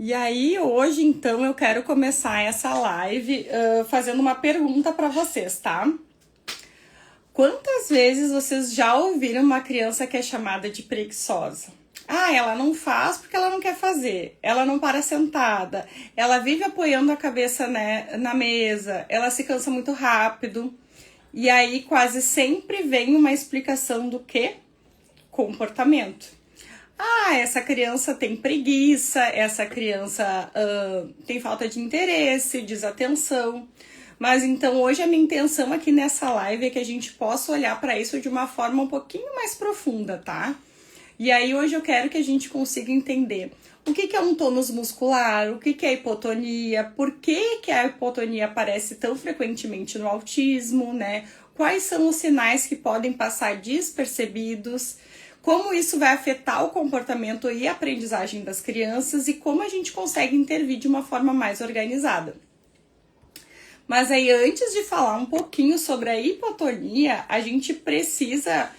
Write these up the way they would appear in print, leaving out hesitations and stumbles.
E aí, hoje, então, eu quero começar essa live fazendo uma pergunta para vocês, tá? Quantas vezes vocês já ouviram uma criança que é chamada de preguiçosa? Ah, ela não faz porque ela não quer fazer, ela não para sentada, ela vive apoiando a cabeça, né, na mesa, ela se cansa muito rápido. E aí, quase sempre vem uma explicação do quê? Comportamento. Ah, essa criança tem preguiça, essa criança tem falta de interesse, desatenção. Mas então hoje a minha intenção aqui nessa live é que a gente possa olhar para isso de uma forma um pouquinho mais profunda, tá? E aí hoje eu quero que a gente consiga entender o que é um tônus muscular, o que é hipotonia, por que a hipotonia aparece tão frequentemente no autismo, né? Quais são os sinais que podem passar despercebidos, como isso vai afetar o comportamento e a aprendizagem das crianças e como a gente consegue intervir de uma forma mais organizada. Mas aí, antes de falar um pouquinho sobre a hipotonia, a gente precisa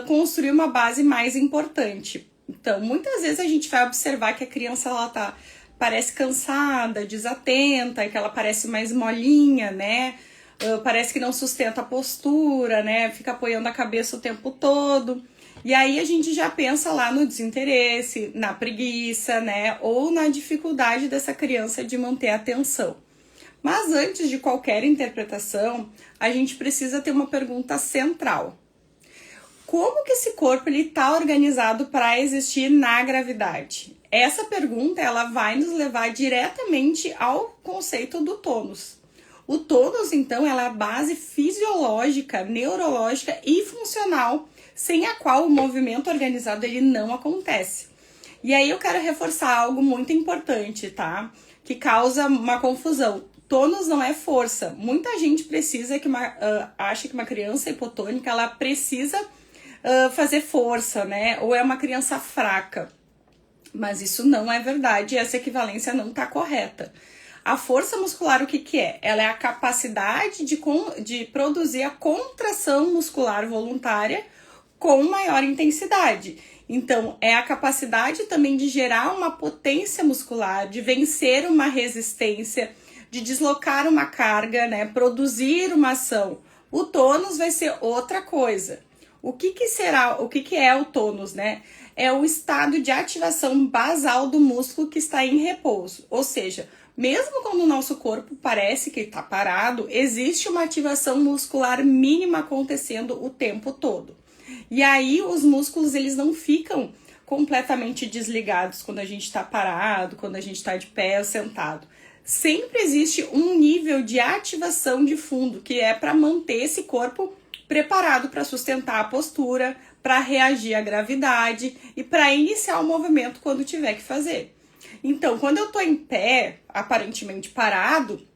construir uma base mais importante. Então, muitas vezes a gente vai observar que a criança ela parece cansada, desatenta, que ela parece mais molinha, né? Parece que não sustenta a postura, né? Fica apoiando a cabeça o tempo todo. E aí a gente já pensa lá no desinteresse, na preguiça, né? Ou na dificuldade dessa criança de manter a atenção. Mas antes de qualquer interpretação, a gente precisa ter uma pergunta central. Como que esse corpo está organizado para existir na gravidade? Essa pergunta ela vai nos levar diretamente ao conceito do tônus. O tônus, então, ela é a base fisiológica, neurológica e funcional, sem a qual o movimento organizado ele não acontece. E aí eu quero reforçar algo muito importante, tá? Que causa uma confusão. Tônus não é força. Muita gente acha que uma criança hipotônica ela precisa fazer força, né? Ou é uma criança fraca. Mas isso não é verdade, essa equivalência não está correta. A força muscular, o que é? Ela é a capacidade de produzir a contração muscular voluntária com maior intensidade. Então, é a capacidade também de gerar uma potência muscular, de vencer uma resistência, de deslocar uma carga, né? Produzir uma ação. O tônus vai ser outra coisa. O que é o tônus, né? É o estado de ativação basal do músculo que está em repouso. Ou seja, mesmo quando o nosso corpo parece que está parado, existe uma ativação muscular mínima acontecendo o tempo todo. E aí os músculos eles não ficam completamente desligados quando a gente está parado, quando a gente está de pé ou sentado. Sempre existe um nível de ativação de fundo, que é para manter esse corpo preparado para sustentar a postura, para reagir à gravidade e para iniciar o movimento quando tiver que fazer. Então, quando eu estou em pé, aparentemente parado,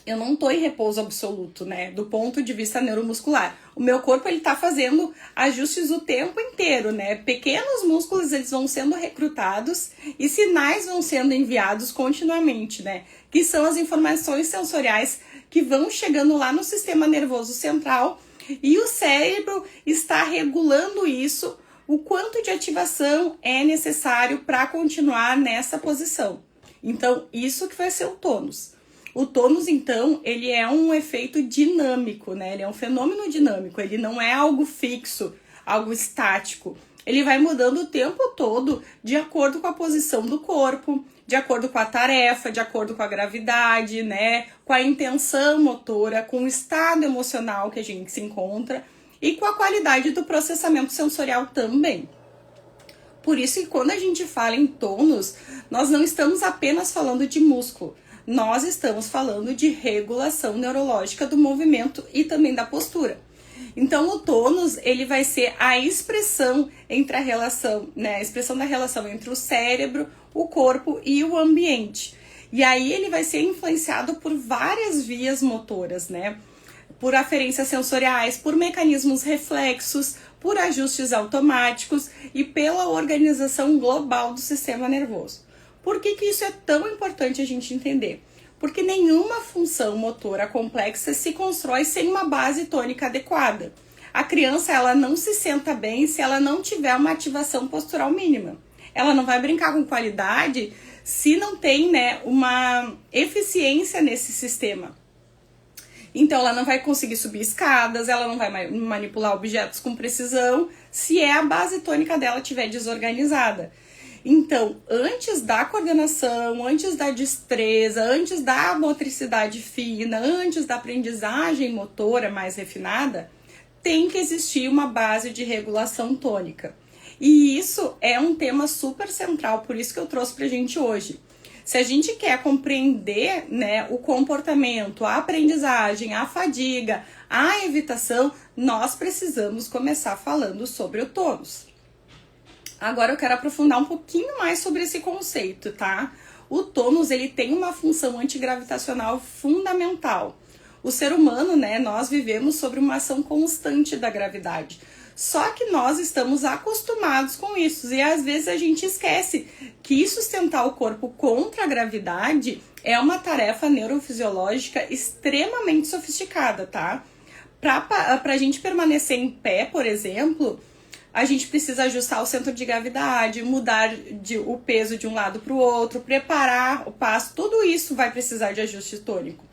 eu não estou em repouso absoluto, né? Do ponto de vista neuromuscular. O meu corpo, ele tá fazendo ajustes o tempo inteiro, né? Pequenos músculos, eles vão sendo recrutados e sinais vão sendo enviados continuamente, né? Que são as informações sensoriais que vão chegando lá no sistema nervoso central e o cérebro está regulando isso, o quanto de ativação é necessário para continuar nessa posição. Então, isso que vai ser o tônus. O tônus, então, ele é um efeito dinâmico, né? Ele é um fenômeno dinâmico, ele não é algo fixo, algo estático. Ele vai mudando o tempo todo de acordo com a posição do corpo, de acordo com a tarefa, de acordo com a gravidade, né? Com a intenção motora, com o estado emocional que a gente se encontra e com a qualidade do processamento sensorial também. Por isso que quando a gente fala em tônus, nós não estamos apenas falando de músculo. Nós estamos falando de regulação neurológica do movimento e também da postura. Então, o tônus, ele vai ser a expressão entre a relação, né? A expressão da relação entre o cérebro, o corpo e o ambiente. E aí, ele vai ser influenciado por várias vias motoras, né? Por aferências sensoriais, por mecanismos reflexos, por ajustes automáticos e pela organização global do sistema nervoso. Por que isso é tão importante a gente entender? Porque nenhuma função motora complexa se constrói sem uma base tônica adequada. A criança ela não se senta bem se ela não tiver uma ativação postural mínima. Ela não vai brincar com qualidade se não tem, né, uma eficiência nesse sistema. Então, ela não vai conseguir subir escadas, ela não vai manipular objetos com precisão, se a base tônica dela estiver desorganizada. Então, antes da coordenação, antes da destreza, antes da motricidade fina, antes da aprendizagem motora mais refinada, tem que existir uma base de regulação tônica. E isso é um tema super central, por isso que eu trouxe pra gente hoje. Se a gente quer compreender, né, o comportamento, a aprendizagem, a fadiga, a evitação, nós precisamos começar falando sobre o tônus. Agora eu quero aprofundar um pouquinho mais sobre esse conceito, tá? O tônus, ele tem uma função antigravitacional fundamental. O ser humano, né, nós vivemos sobre uma ação constante da gravidade. Só que nós estamos acostumados com isso e às vezes a gente esquece que sustentar o corpo contra a gravidade é uma tarefa neurofisiológica extremamente sofisticada, tá? Pra gente permanecer em pé, por exemplo, a gente precisa ajustar o centro de gravidade, mudar o peso de um lado para o outro, preparar o passo, tudo isso vai precisar de ajuste tônico.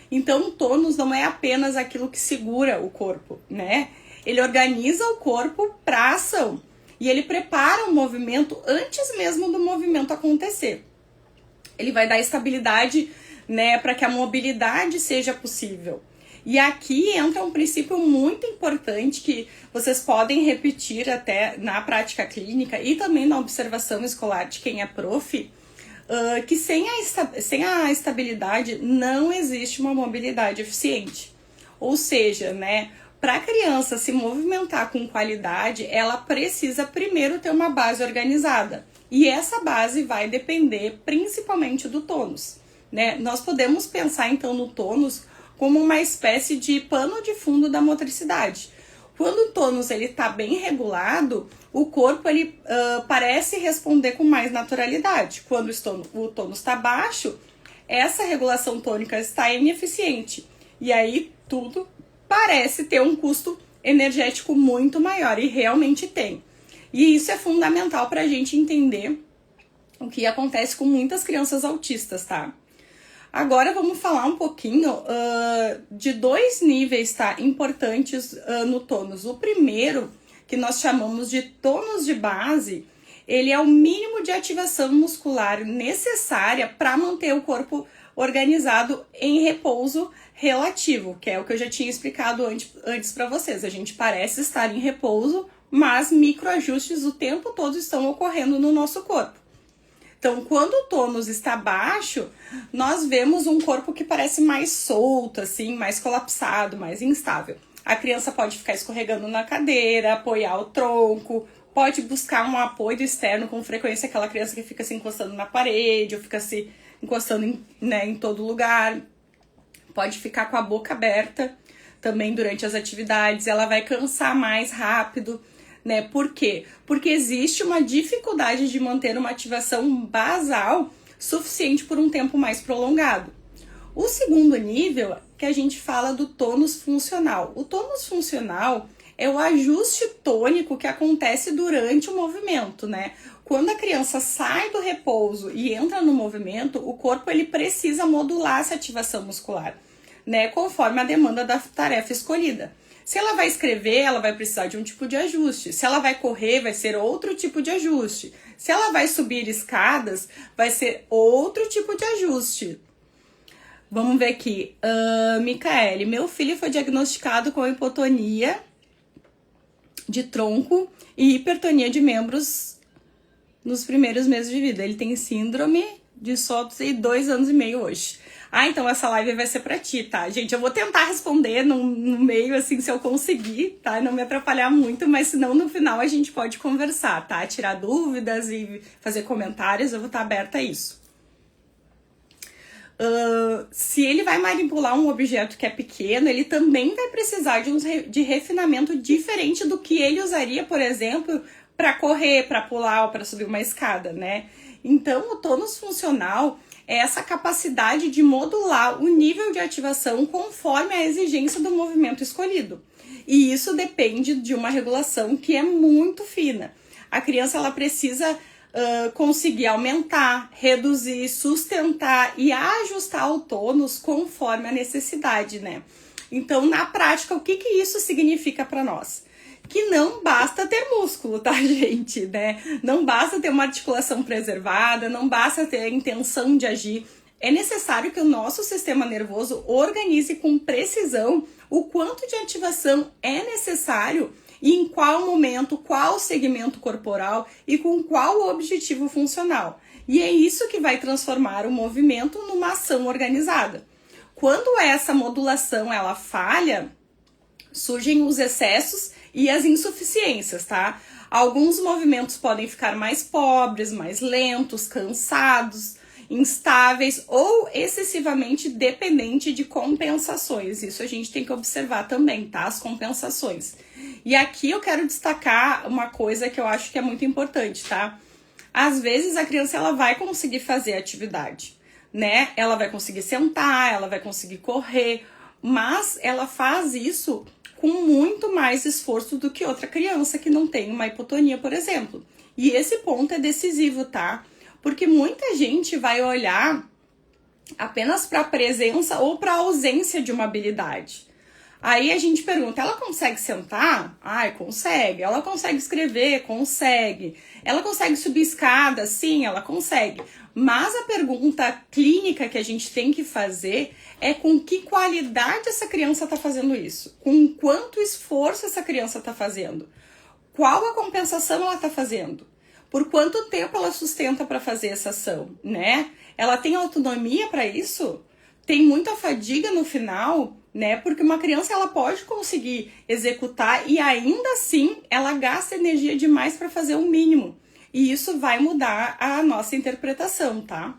Então o tônus não é apenas aquilo que segura o corpo, né? Ele organiza o corpo para ação e ele prepara o movimento antes mesmo do movimento acontecer. Ele vai dar estabilidade, né, para que a mobilidade seja possível. E aqui entra um princípio muito importante que vocês podem repetir até na prática clínica e também na observação escolar de quem é prof, que sem a estabilidade não existe uma mobilidade eficiente. Ou seja, né, para a criança se movimentar com qualidade, ela precisa primeiro ter uma base organizada. E essa base vai depender principalmente do tônus, né? Nós podemos pensar então no tônus como uma espécie de pano de fundo da motricidade. Quando o tônus está bem regulado, o corpo ele parece responder com mais naturalidade. Quando o tônus está baixo, essa regulação tônica está ineficiente. E aí tudo parece ter um custo energético muito maior, e realmente tem. E isso é fundamental para a gente entender o que acontece com muitas crianças autistas, tá? Agora vamos falar um pouquinho de dois níveis, tá, importantes no tônus. O primeiro, que nós chamamos de tônus de base, ele é o mínimo de ativação muscular necessária para manter o corpo organizado em repouso relativo, que é o que eu já tinha explicado antes para vocês. A gente parece estar em repouso, mas microajustes o tempo todo estão ocorrendo no nosso corpo. Então, quando o tônus está baixo, nós vemos um corpo que parece mais solto, assim, mais colapsado, mais instável. A criança pode ficar escorregando na cadeira, apoiar o tronco, pode buscar um apoio externo, com frequência aquela criança que fica se encostando na parede, ou fica se encostando em todo lugar. Pode ficar com a boca aberta também durante as atividades, ela vai cansar mais rápido, né? Por quê? Porque existe uma dificuldade de manter uma ativação basal suficiente por um tempo mais prolongado. O segundo nível, que a gente fala do tônus funcional. O tônus funcional é o ajuste tônico que acontece durante o movimento, né? Quando a criança sai do repouso e entra no movimento, o corpo ele precisa modular essa ativação muscular, né? Conforme a demanda da tarefa escolhida. Se ela vai escrever, ela vai precisar de um tipo de ajuste. Se ela vai correr, vai ser outro tipo de ajuste. Se ela vai subir escadas, vai ser outro tipo de ajuste. Vamos ver aqui. Micaele, meu filho foi diagnosticado com hipotonia de tronco e hipertonia de membros nos primeiros meses de vida. Ele tem síndrome de Sotos e 2 anos e meio hoje. Então essa live vai ser pra ti, tá? Gente, eu vou tentar responder no meio, assim, se eu conseguir, tá? Não me atrapalhar muito, mas senão no final a gente pode conversar, tá? Tirar dúvidas e fazer comentários, eu vou estar aberta a isso. Se ele vai manipular um objeto que é pequeno, ele também vai precisar de refinamento diferente do que ele usaria, por exemplo, para correr, para pular ou para subir uma escada, né? Então, o tônus funcional é essa capacidade de modular o nível de ativação conforme a exigência do movimento escolhido. E isso depende de uma regulação que é muito fina. A criança ela precisa conseguir aumentar, reduzir, sustentar e ajustar o tônus conforme a necessidade, né? Então, na prática, o que isso significa para nós? Que não basta ter músculo, tá, gente? Né? Não basta ter uma articulação preservada, não basta ter a intenção de agir. É necessário que o nosso sistema nervoso organize com precisão o quanto de ativação é necessário e em qual momento, qual segmento corporal e com qual objetivo funcional. E é isso que vai transformar o movimento numa ação organizada. Quando essa modulação ela falha, surgem os excessos e as insuficiências, tá? Alguns movimentos podem ficar mais pobres, mais lentos, cansados, instáveis ou excessivamente dependente de compensações. Isso a gente tem que observar também, tá? As compensações. E aqui eu quero destacar uma coisa que eu acho que é muito importante, tá? Às vezes a criança ela vai conseguir fazer atividade, né? Ela vai conseguir sentar, ela vai conseguir correr, mas ela faz isso com muito mais esforço do que outra criança que não tem uma hipotonia, por exemplo. E esse ponto é decisivo, tá? Porque muita gente vai olhar apenas para a presença ou para a ausência de uma habilidade. Aí a gente pergunta, ela consegue sentar? Ai, consegue. Ela consegue escrever? Consegue. Ela consegue subir escada? Sim, ela consegue. Mas a pergunta clínica que a gente tem que fazer é com que qualidade essa criança está fazendo isso? Com quanto esforço essa criança está fazendo? Qual a compensação ela está fazendo? Por quanto tempo ela sustenta para fazer essa ação, né? Ela tem autonomia para isso? Tem muita fadiga no final, né? Porque uma criança ela pode conseguir executar e ainda assim ela gasta energia demais para fazer o mínimo. E isso vai mudar a nossa interpretação, tá?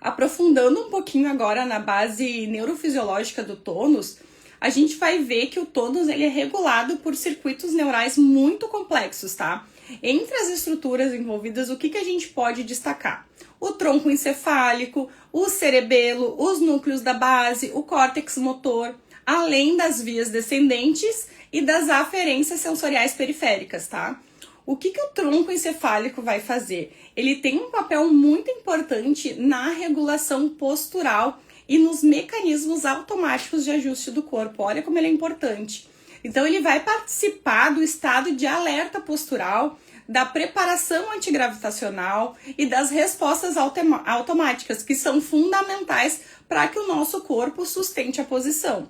Aprofundando um pouquinho agora na base neurofisiológica do tônus, a gente vai ver que o tônus ele é regulado por circuitos neurais muito complexos, tá? Entre as estruturas envolvidas, o que a gente pode destacar? O tronco encefálico, o cerebelo, os núcleos da base, o córtex motor, além das vias descendentes e das aferências sensoriais periféricas, tá? O que o tronco encefálico vai fazer? Ele tem um papel muito importante na regulação postural e nos mecanismos automáticos de ajuste do corpo. Olha como ele é importante. Então, ele vai participar do estado de alerta postural, da preparação antigravitacional e das respostas automáticas, que são fundamentais para que o nosso corpo sustente a posição.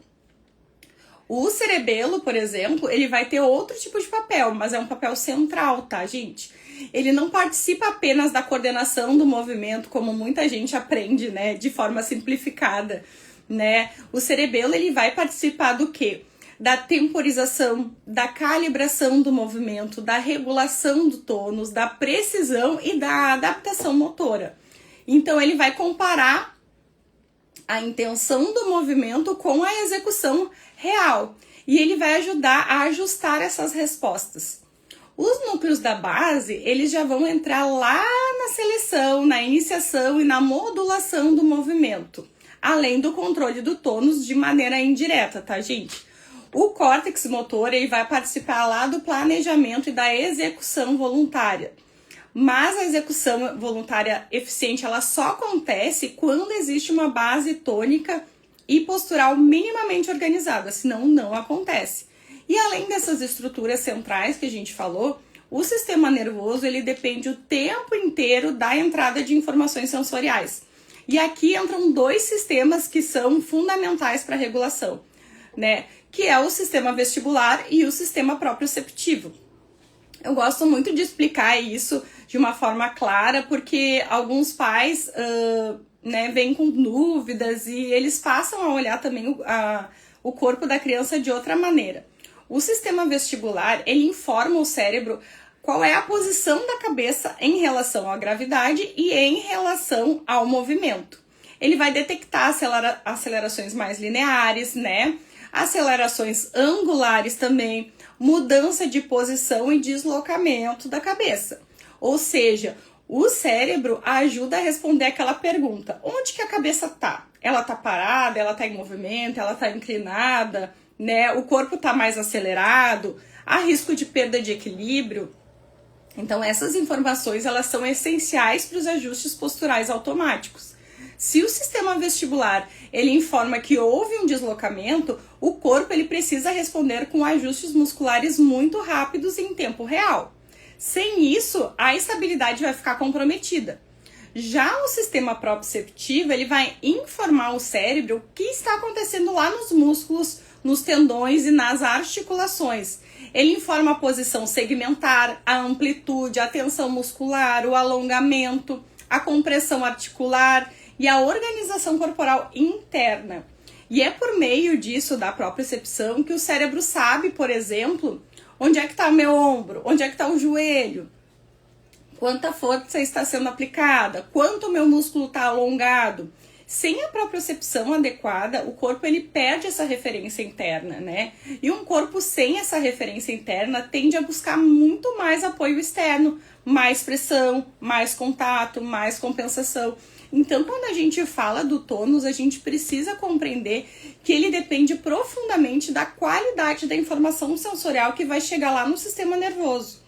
O cerebelo, por exemplo, ele vai ter outro tipo de papel, mas é um papel central, tá, gente? Ele não participa apenas da coordenação do movimento, como muita gente aprende, né, de forma simplificada, né? O cerebelo, ele vai participar do quê? Da temporização, da calibração do movimento, da regulação do tônus, da precisão e da adaptação motora. Então, ele vai comparar a intenção do movimento com a execução real. E ele vai ajudar a ajustar essas respostas. Os núcleos da base, eles já vão entrar lá na seleção, na iniciação e na modulação do movimento. Além do controle do tônus de maneira indireta, tá, gente? O córtex motor, ele vai participar lá do planejamento e da execução voluntária. Mas a execução voluntária eficiente, ela só acontece quando existe uma base tônica e postural minimamente organizada, senão não acontece. E além dessas estruturas centrais que a gente falou, o sistema nervoso, ele depende o tempo inteiro da entrada de informações sensoriais. E aqui entram dois sistemas que são fundamentais para a regulação, né? Que é o sistema vestibular e o sistema proprioceptivo. Eu gosto muito de explicar isso de uma forma clara, porque alguns pais né, vêm com dúvidas e eles passam a olhar também o corpo da criança de outra maneira. O sistema vestibular, ele informa o cérebro qual é a posição da cabeça em relação à gravidade e em relação ao movimento. Ele vai detectar acelerações mais lineares, né? Acelerações angulares também, mudança de posição e deslocamento da cabeça. Ou seja, o cérebro ajuda a responder aquela pergunta: onde que a cabeça tá? Ela tá parada, ela tá em movimento, ela tá inclinada, né? O corpo tá mais acelerado, há risco de perda de equilíbrio. Então essas informações elas são essenciais para os ajustes posturais automáticos. Se o sistema vestibular ele informa que houve um deslocamento, o corpo ele precisa responder com ajustes musculares muito rápidos em tempo real. Sem isso, a estabilidade vai ficar comprometida. Já o sistema proprioceptivo ele vai informar o cérebro o que está acontecendo lá nos músculos, nos tendões e nas articulações. Ele informa a posição segmentar, a amplitude, a tensão muscular, o alongamento, a compressão articular e a organização corporal interna. E é por meio disso, da propriocepção, que o cérebro sabe, por exemplo, onde é que está meu ombro, onde é que está o joelho, quanta força está sendo aplicada, quanto o meu músculo está alongado. Sem a propriocepção adequada, o corpo ele perde essa referência interna, né? E um corpo sem essa referência interna tende a buscar muito mais apoio externo, mais pressão, mais contato, mais compensação. Então, quando a gente fala do tônus, a gente precisa compreender que ele depende profundamente da qualidade da informação sensorial que vai chegar lá no sistema nervoso.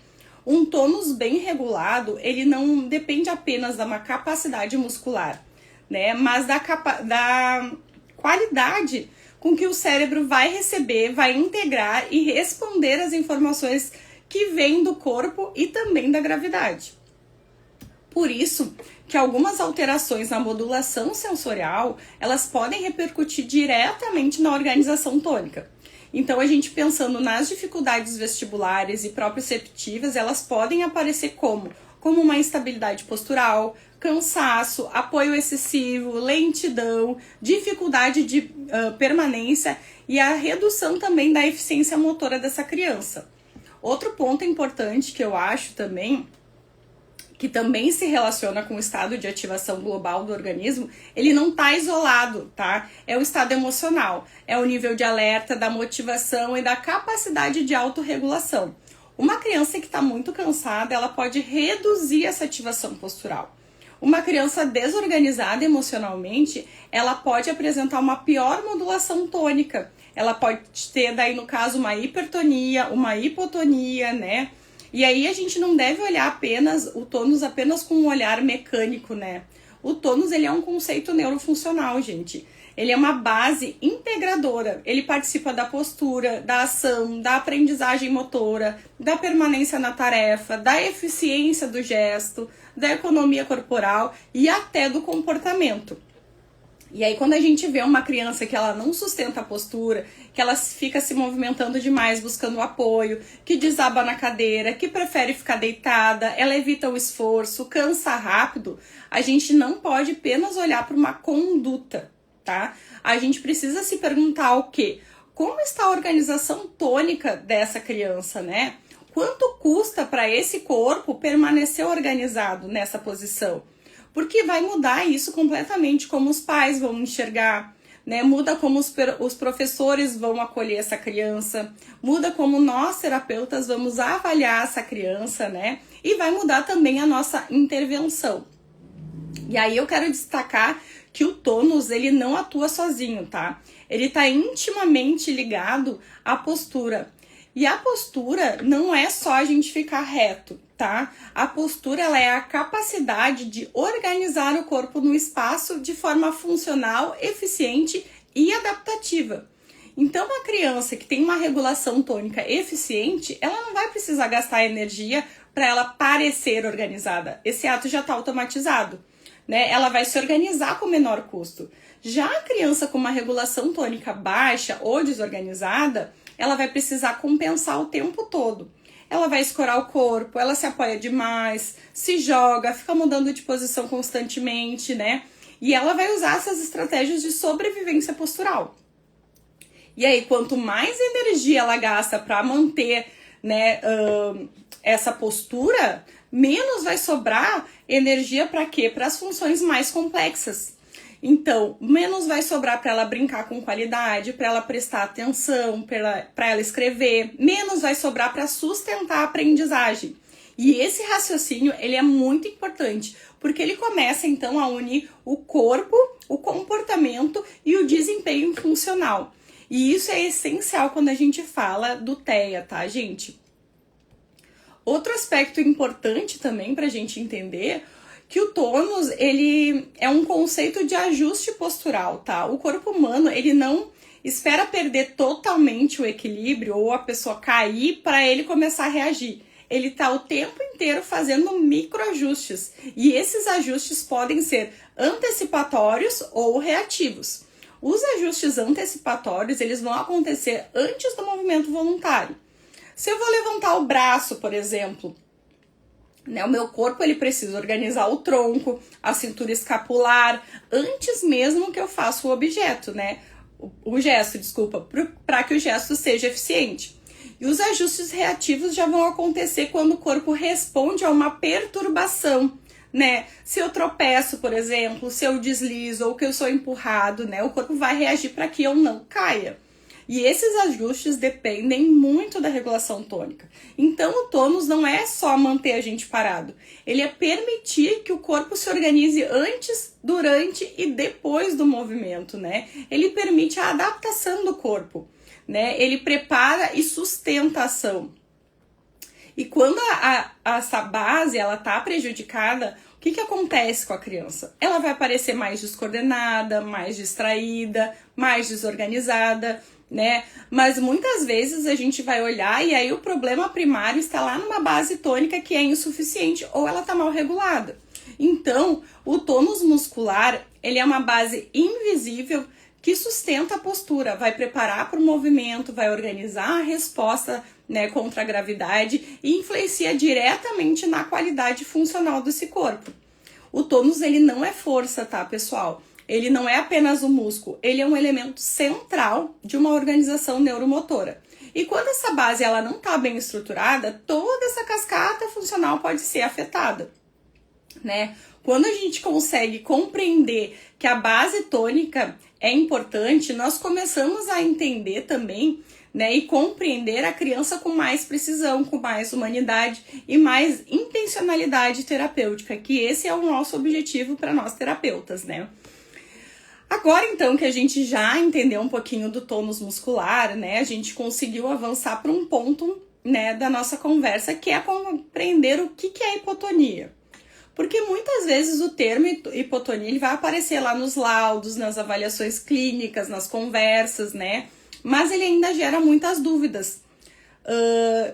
Um tônus bem regulado, ele não depende apenas de uma capacidade muscular, né? Mas da qualidade com que o cérebro vai receber, vai integrar e responder às informações que vêm do corpo e também da gravidade. Por isso que algumas alterações na modulação sensorial, elas podem repercutir diretamente na organização tônica. Então, a gente pensando nas dificuldades vestibulares e proprioceptivas, elas podem aparecer como uma instabilidade postural, cansaço, apoio excessivo, lentidão, dificuldade de permanência e a redução também da eficiência motora dessa criança. Outro ponto importante que eu acho também, que também se relaciona com o estado de ativação global do organismo, ele não está isolado, tá? É o estado emocional, é o nível de alerta, da motivação e da capacidade de autorregulação. Uma criança que está muito cansada, ela pode reduzir essa ativação postural. Uma criança desorganizada emocionalmente, ela pode apresentar uma pior modulação tônica. Ela pode ter, daí no caso, uma hipertonia, uma hipotonia, né? E aí a gente não deve olhar apenas o tônus apenas com um olhar mecânico, né? O tônus ele é um conceito neurofuncional, gente. Ele é uma base integradora. Ele participa da postura, da ação, da aprendizagem motora, da permanência na tarefa, da eficiência do gesto, da economia corporal e até do comportamento. E aí quando a gente vê uma criança que ela não sustenta a postura, que ela fica se movimentando demais buscando apoio, que desaba na cadeira, que prefere ficar deitada, ela evita o esforço, cansa rápido, a gente não pode apenas olhar para uma conduta, tá? A gente precisa se perguntar o quê? Como está a organização tônica dessa criança, né? Quanto custa para esse corpo permanecer organizado nessa posição? Porque vai mudar isso completamente, como os pais vão enxergar, né? Muda como os professores vão acolher essa criança, muda como nós, terapeutas, vamos avaliar essa criança, né? E vai mudar também a nossa intervenção. E aí eu quero destacar que o tônus, ele não atua sozinho, tá? Ele tá intimamente ligado à postura. E a postura não é só a gente ficar reto, tá? A postura ela é a capacidade de organizar o corpo no espaço de forma funcional, eficiente e adaptativa. Então, uma criança que tem uma regulação tônica eficiente, ela não vai precisar gastar energia para ela parecer organizada. Esse ato já está automatizado, né? Ela vai se organizar com menor custo. Já a criança com uma regulação tônica baixa ou desorganizada, ela vai precisar compensar o tempo todo. Ela vai escorar o corpo, ela se apoia demais, se joga, fica mudando de posição constantemente, né? E ela vai usar essas estratégias de sobrevivência postural. E aí, quanto mais energia ela gasta para manter, né, essa postura, menos vai sobrar energia para quê? Para as funções mais complexas. Então, menos vai sobrar para ela brincar com qualidade, para ela prestar atenção, para ela escrever, menos vai sobrar para sustentar a aprendizagem. E esse raciocínio, ele é muito importante, porque ele começa então a unir o corpo, o comportamento e o desempenho funcional. E isso é essencial quando a gente fala do TEA, tá, gente? Outro aspecto importante também para a gente entender que o tônus, ele é um conceito de ajuste postural, tá? O corpo humano, ele não espera perder totalmente o equilíbrio ou a pessoa cair para ele começar a reagir. Ele tá o tempo inteiro fazendo microajustes e esses ajustes podem ser antecipatórios ou reativos. Os ajustes antecipatórios, eles vão acontecer antes do movimento voluntário. Se eu vou levantar o braço, por exemplo, né, o meu corpo ele precisa organizar o tronco, a cintura escapular, antes mesmo que eu faça o objeto, né? O gesto, desculpa, para que o gesto seja eficiente. E os ajustes reativos já vão acontecer quando o corpo responde a uma perturbação, né? Se eu tropeço, por exemplo, se eu deslizo ou que eu sou empurrado, né? O corpo vai reagir para que eu não caia. E esses ajustes dependem muito da regulação tônica. Então, o tônus não é só manter a gente parado. Ele é permitir que o corpo se organize antes, durante e depois do movimento, né? Ele permite a adaptação do corpo, né? Ele prepara e sustenta a ação. E quando essa base ela tá prejudicada, o que acontece com a criança? Ela vai parecer mais descoordenada, mais distraída, mais desorganizada, né? Mas muitas vezes a gente vai olhar e aí o problema primário está lá numa base tônica que é insuficiente ou ela está mal regulada. Então, o tônus muscular, ele é uma base invisível que sustenta a postura, vai preparar para o movimento, vai organizar a resposta, né, contra a gravidade e influencia diretamente na qualidade funcional desse corpo. O tônus, ele não é força, tá, pessoal? Ele não é apenas o músculo, ele é um elemento central de uma organização neuromotora. E quando essa base ela não está bem estruturada, toda essa cascata funcional pode ser afetada, né? Quando a gente consegue compreender que a base tônica é importante, nós começamos a entender também, né, e compreender a criança com mais precisão, com mais humanidade e mais intencionalidade terapêutica, que esse é o nosso objetivo para nós terapeutas, né? Agora, então, que a gente já entendeu um pouquinho do tônus muscular, né, a gente conseguiu avançar para um ponto, né, da nossa conversa, que é compreender o que é hipotonia. Porque muitas vezes o termo hipotonia ele vai aparecer lá nos laudos, nas avaliações clínicas, nas conversas, né, mas ele ainda gera muitas dúvidas.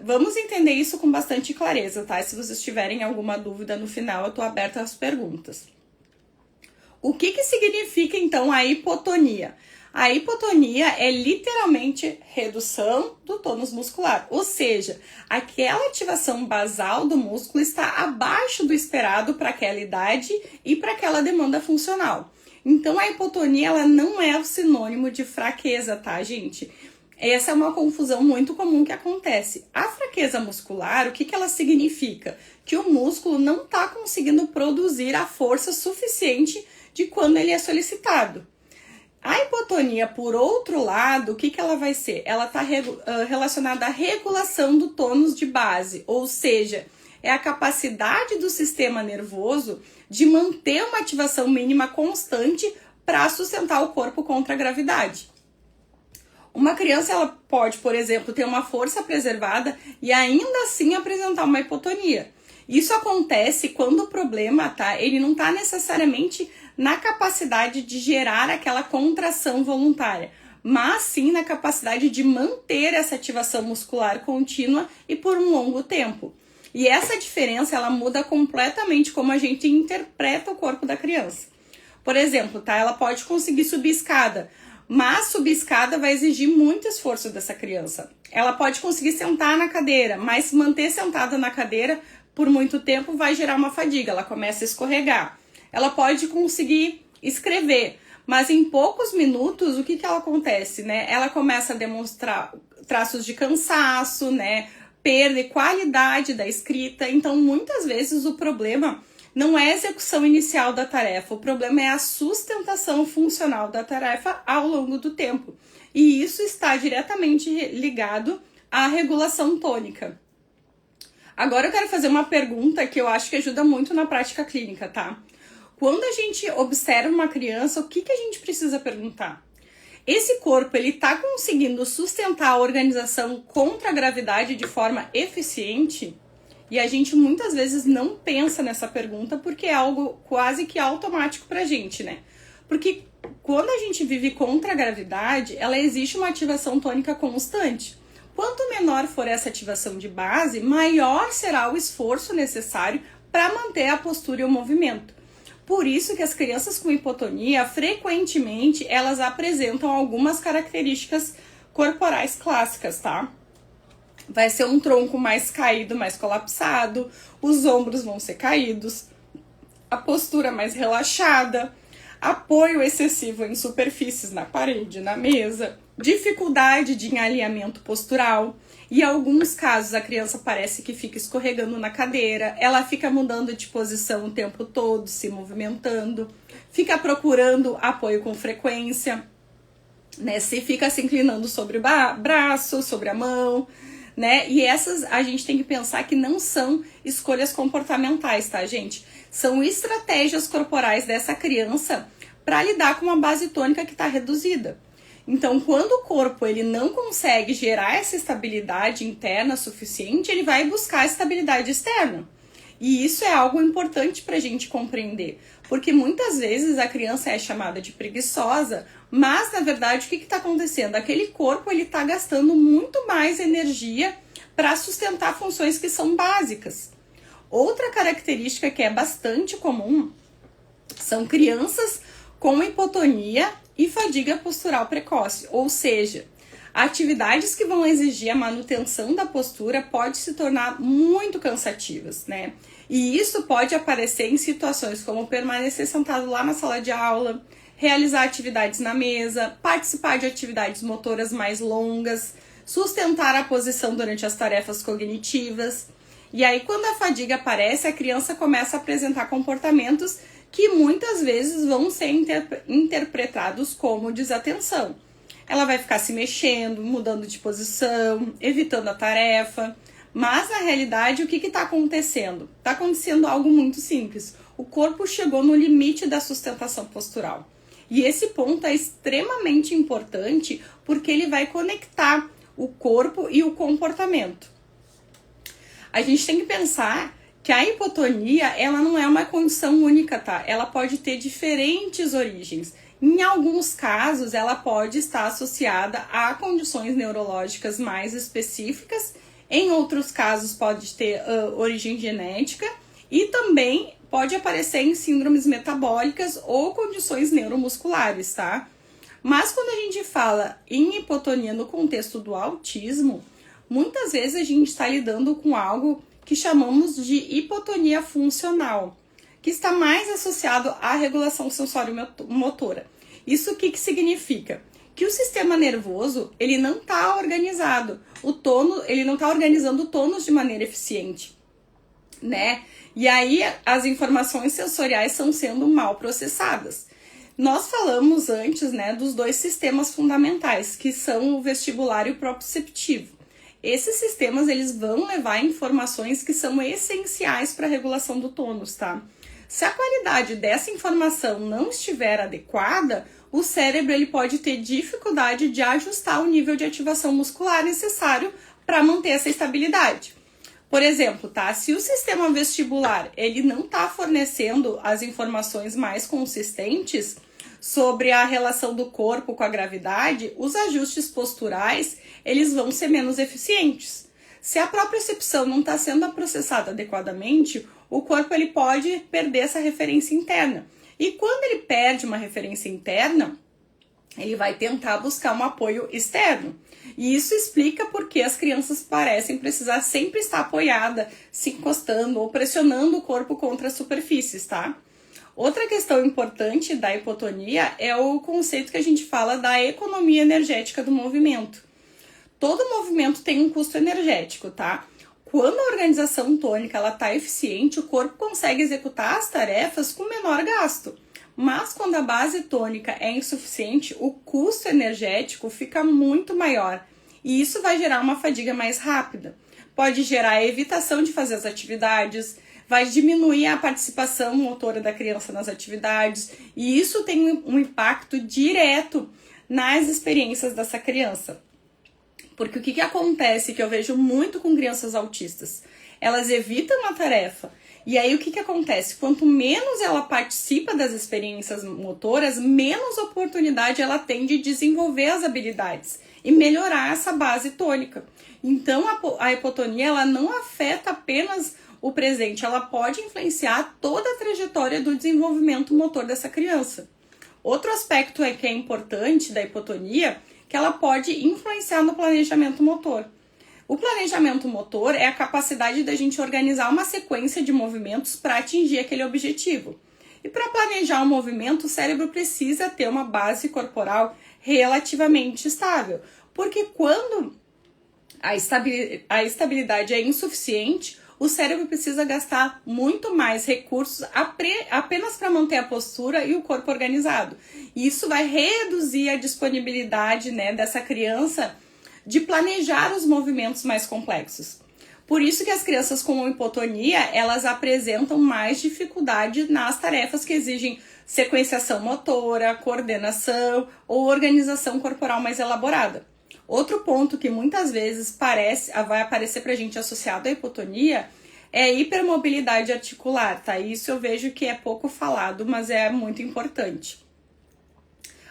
Vamos entender isso com bastante clareza, tá? Se vocês tiverem alguma dúvida no final, eu tô aberta às perguntas. O que significa, então, a hipotonia? A hipotonia é literalmente redução do tônus muscular, ou seja, aquela ativação basal do músculo está abaixo do esperado para aquela idade e para aquela demanda funcional. Então, a hipotonia ela não é o sinônimo de fraqueza, tá, gente? Essa é uma confusão muito comum que acontece. A fraqueza muscular, o que ela significa? Que o músculo não está conseguindo produzir a força suficiente de quando ele é solicitado. A hipotonia, por outro lado, o que ela vai ser? Ela está relacionada à regulação do tônus de base, ou seja, é a capacidade do sistema nervoso de manter uma ativação mínima constante para sustentar o corpo contra a gravidade. Uma criança ela pode, por exemplo, ter uma força preservada e ainda assim apresentar uma hipotonia. Isso acontece quando o problema, tá? Ele não está necessariamente na capacidade de gerar aquela contração voluntária, mas sim na capacidade de manter essa ativação muscular contínua e por um longo tempo. E essa diferença, ela muda completamente como a gente interpreta o corpo da criança. Por exemplo, tá? Ela pode conseguir subir escada, mas subir escada vai exigir muito esforço dessa criança. Ela pode conseguir sentar na cadeira, mas se manter sentada na cadeira por muito tempo vai gerar uma fadiga, ela começa a escorregar. Ela pode conseguir escrever, mas em poucos minutos, o que ela acontece, né? Ela começa a demonstrar traços de cansaço, né? Perda e qualidade da escrita. Então, muitas vezes, o problema não é a execução inicial da tarefa, o problema é a sustentação funcional da tarefa ao longo do tempo. E isso está diretamente ligado à regulação tônica. Agora eu quero fazer uma pergunta que eu acho que ajuda muito na prática clínica, tá? Quando a gente observa uma criança, o que a gente precisa perguntar? Esse corpo, ele tá conseguindo sustentar a organização contra a gravidade de forma eficiente? E a gente muitas vezes não pensa nessa pergunta porque é algo quase que automático pra gente, né? Porque quando a gente vive contra a gravidade, ela existe uma ativação tônica constante. Quanto menor for essa ativação de base, maior será o esforço necessário para manter a postura e o movimento. Por isso que as crianças com hipotonia, frequentemente, elas apresentam algumas características corporais clássicas, tá? Vai ser um tronco mais caído, mais colapsado, os ombros vão ser caídos, a postura mais relaxada, apoio excessivo em superfícies na parede, na mesa, dificuldade de alinhamento postural. E em alguns casos a criança parece que fica escorregando na cadeira, ela fica mudando de posição o tempo todo, se movimentando, fica procurando apoio com frequência, né? Se fica se inclinando sobre o braço, sobre a mão, né? E essas a gente tem que pensar que não são escolhas comportamentais, tá, gente? São estratégias corporais dessa criança para lidar com uma base tônica que está reduzida. Então, quando o corpo ele não consegue gerar essa estabilidade interna suficiente, ele vai buscar a estabilidade externa. E isso é algo importante para a gente compreender, porque muitas vezes a criança é chamada de preguiçosa, mas na verdade o que está acontecendo? Aquele corpo ele está gastando muito mais energia para sustentar funções que são básicas. Outra característica que é bastante comum são crianças com hipotonia e fadiga postural precoce, ou seja, atividades que vão exigir a manutenção da postura podem se tornar muito cansativas, né? E isso pode aparecer em situações como permanecer sentado lá na sala de aula, realizar atividades na mesa, participar de atividades motoras mais longas, sustentar a posição durante as tarefas cognitivas. E aí, quando a fadiga aparece, a criança começa a apresentar comportamentos que muitas vezes vão ser interpretados como desatenção. Ela vai ficar se mexendo, mudando de posição, evitando a tarefa. Mas, na realidade, o que está acontecendo? Está acontecendo algo muito simples. O corpo chegou no limite da sustentação postural. E esse ponto é extremamente importante porque ele vai conectar o corpo e o comportamento. A gente tem que pensar que a hipotonia, ela não é uma condição única, tá? Ela pode ter diferentes origens. Em alguns casos, ela pode estar associada a condições neurológicas mais específicas. Em outros casos, pode ter origem genética. E também pode aparecer em síndromes metabólicas ou condições neuromusculares, tá? Mas quando a gente fala em hipotonia no contexto do autismo, muitas vezes a gente está lidando com algo que chamamos de hipotonia funcional, que está mais associado à regulação sensório-motora. Isso o que significa? Que o sistema nervoso, ele não está organizado, ele não está organizando o tônus de maneira eficiente, né? E aí as informações sensoriais estão sendo mal processadas. Nós falamos antes, né, dos dois sistemas fundamentais, que são o vestibular e o proprioceptivo. Esses sistemas, eles vão levar informações que são essenciais para a regulação do tônus, tá? Se a qualidade dessa informação não estiver adequada, o cérebro ele pode ter dificuldade de ajustar o nível de ativação muscular necessário para manter essa estabilidade. Por exemplo, tá? Se o sistema vestibular ele não está fornecendo as informações mais consistentes sobre a relação do corpo com a gravidade, os ajustes posturais eles vão ser menos eficientes. Se a propriocepção não está sendo processada adequadamente, o corpo ele pode perder essa referência interna. E quando ele perde uma referência interna, ele vai tentar buscar um apoio externo. E isso explica porque as crianças parecem precisar sempre estar apoiada, se encostando ou pressionando o corpo contra as superfícies, tá? Outra questão importante da hipotonia é o conceito que a gente fala da economia energética do movimento. Todo movimento tem um custo energético, tá? Quando a organização tônica está eficiente, o corpo consegue executar as tarefas com menor gasto. Mas quando a base tônica é insuficiente, o custo energético fica muito maior. E isso vai gerar uma fadiga mais rápida. Pode gerar a evitação de fazer as atividades, vai diminuir a participação motora da criança nas atividades. E isso tem um impacto direto nas experiências dessa criança. Porque o que acontece, que eu vejo muito com crianças autistas, elas evitam a tarefa. E aí o que acontece? Quanto menos ela participa das experiências motoras, menos oportunidade ela tem de desenvolver as habilidades e melhorar essa base tônica. Então a hipotonia ela não afeta apenas o presente, ela pode influenciar toda a trajetória do desenvolvimento motor dessa criança. Outro aspecto que é importante da hipotonia, que ela pode influenciar no planejamento motor. O planejamento motor é a capacidade da gente organizar uma sequência de movimentos para atingir aquele objetivo. E para planejar um movimento, o cérebro precisa ter uma base corporal relativamente estável, porque quando a estabilidade é insuficiente, o cérebro precisa gastar muito mais recursos apenas para manter a postura e o corpo organizado. E isso vai reduzir a disponibilidade, né, dessa criança de planejar os movimentos mais complexos. Por isso que as crianças com hipotonia, elas apresentam mais dificuldade nas tarefas que exigem sequenciação motora, coordenação ou organização corporal mais elaborada. Outro ponto que muitas vezes vai aparecer pra gente associado à hipotonia é a hipermobilidade articular, tá? Isso eu vejo que é pouco falado, mas é muito importante.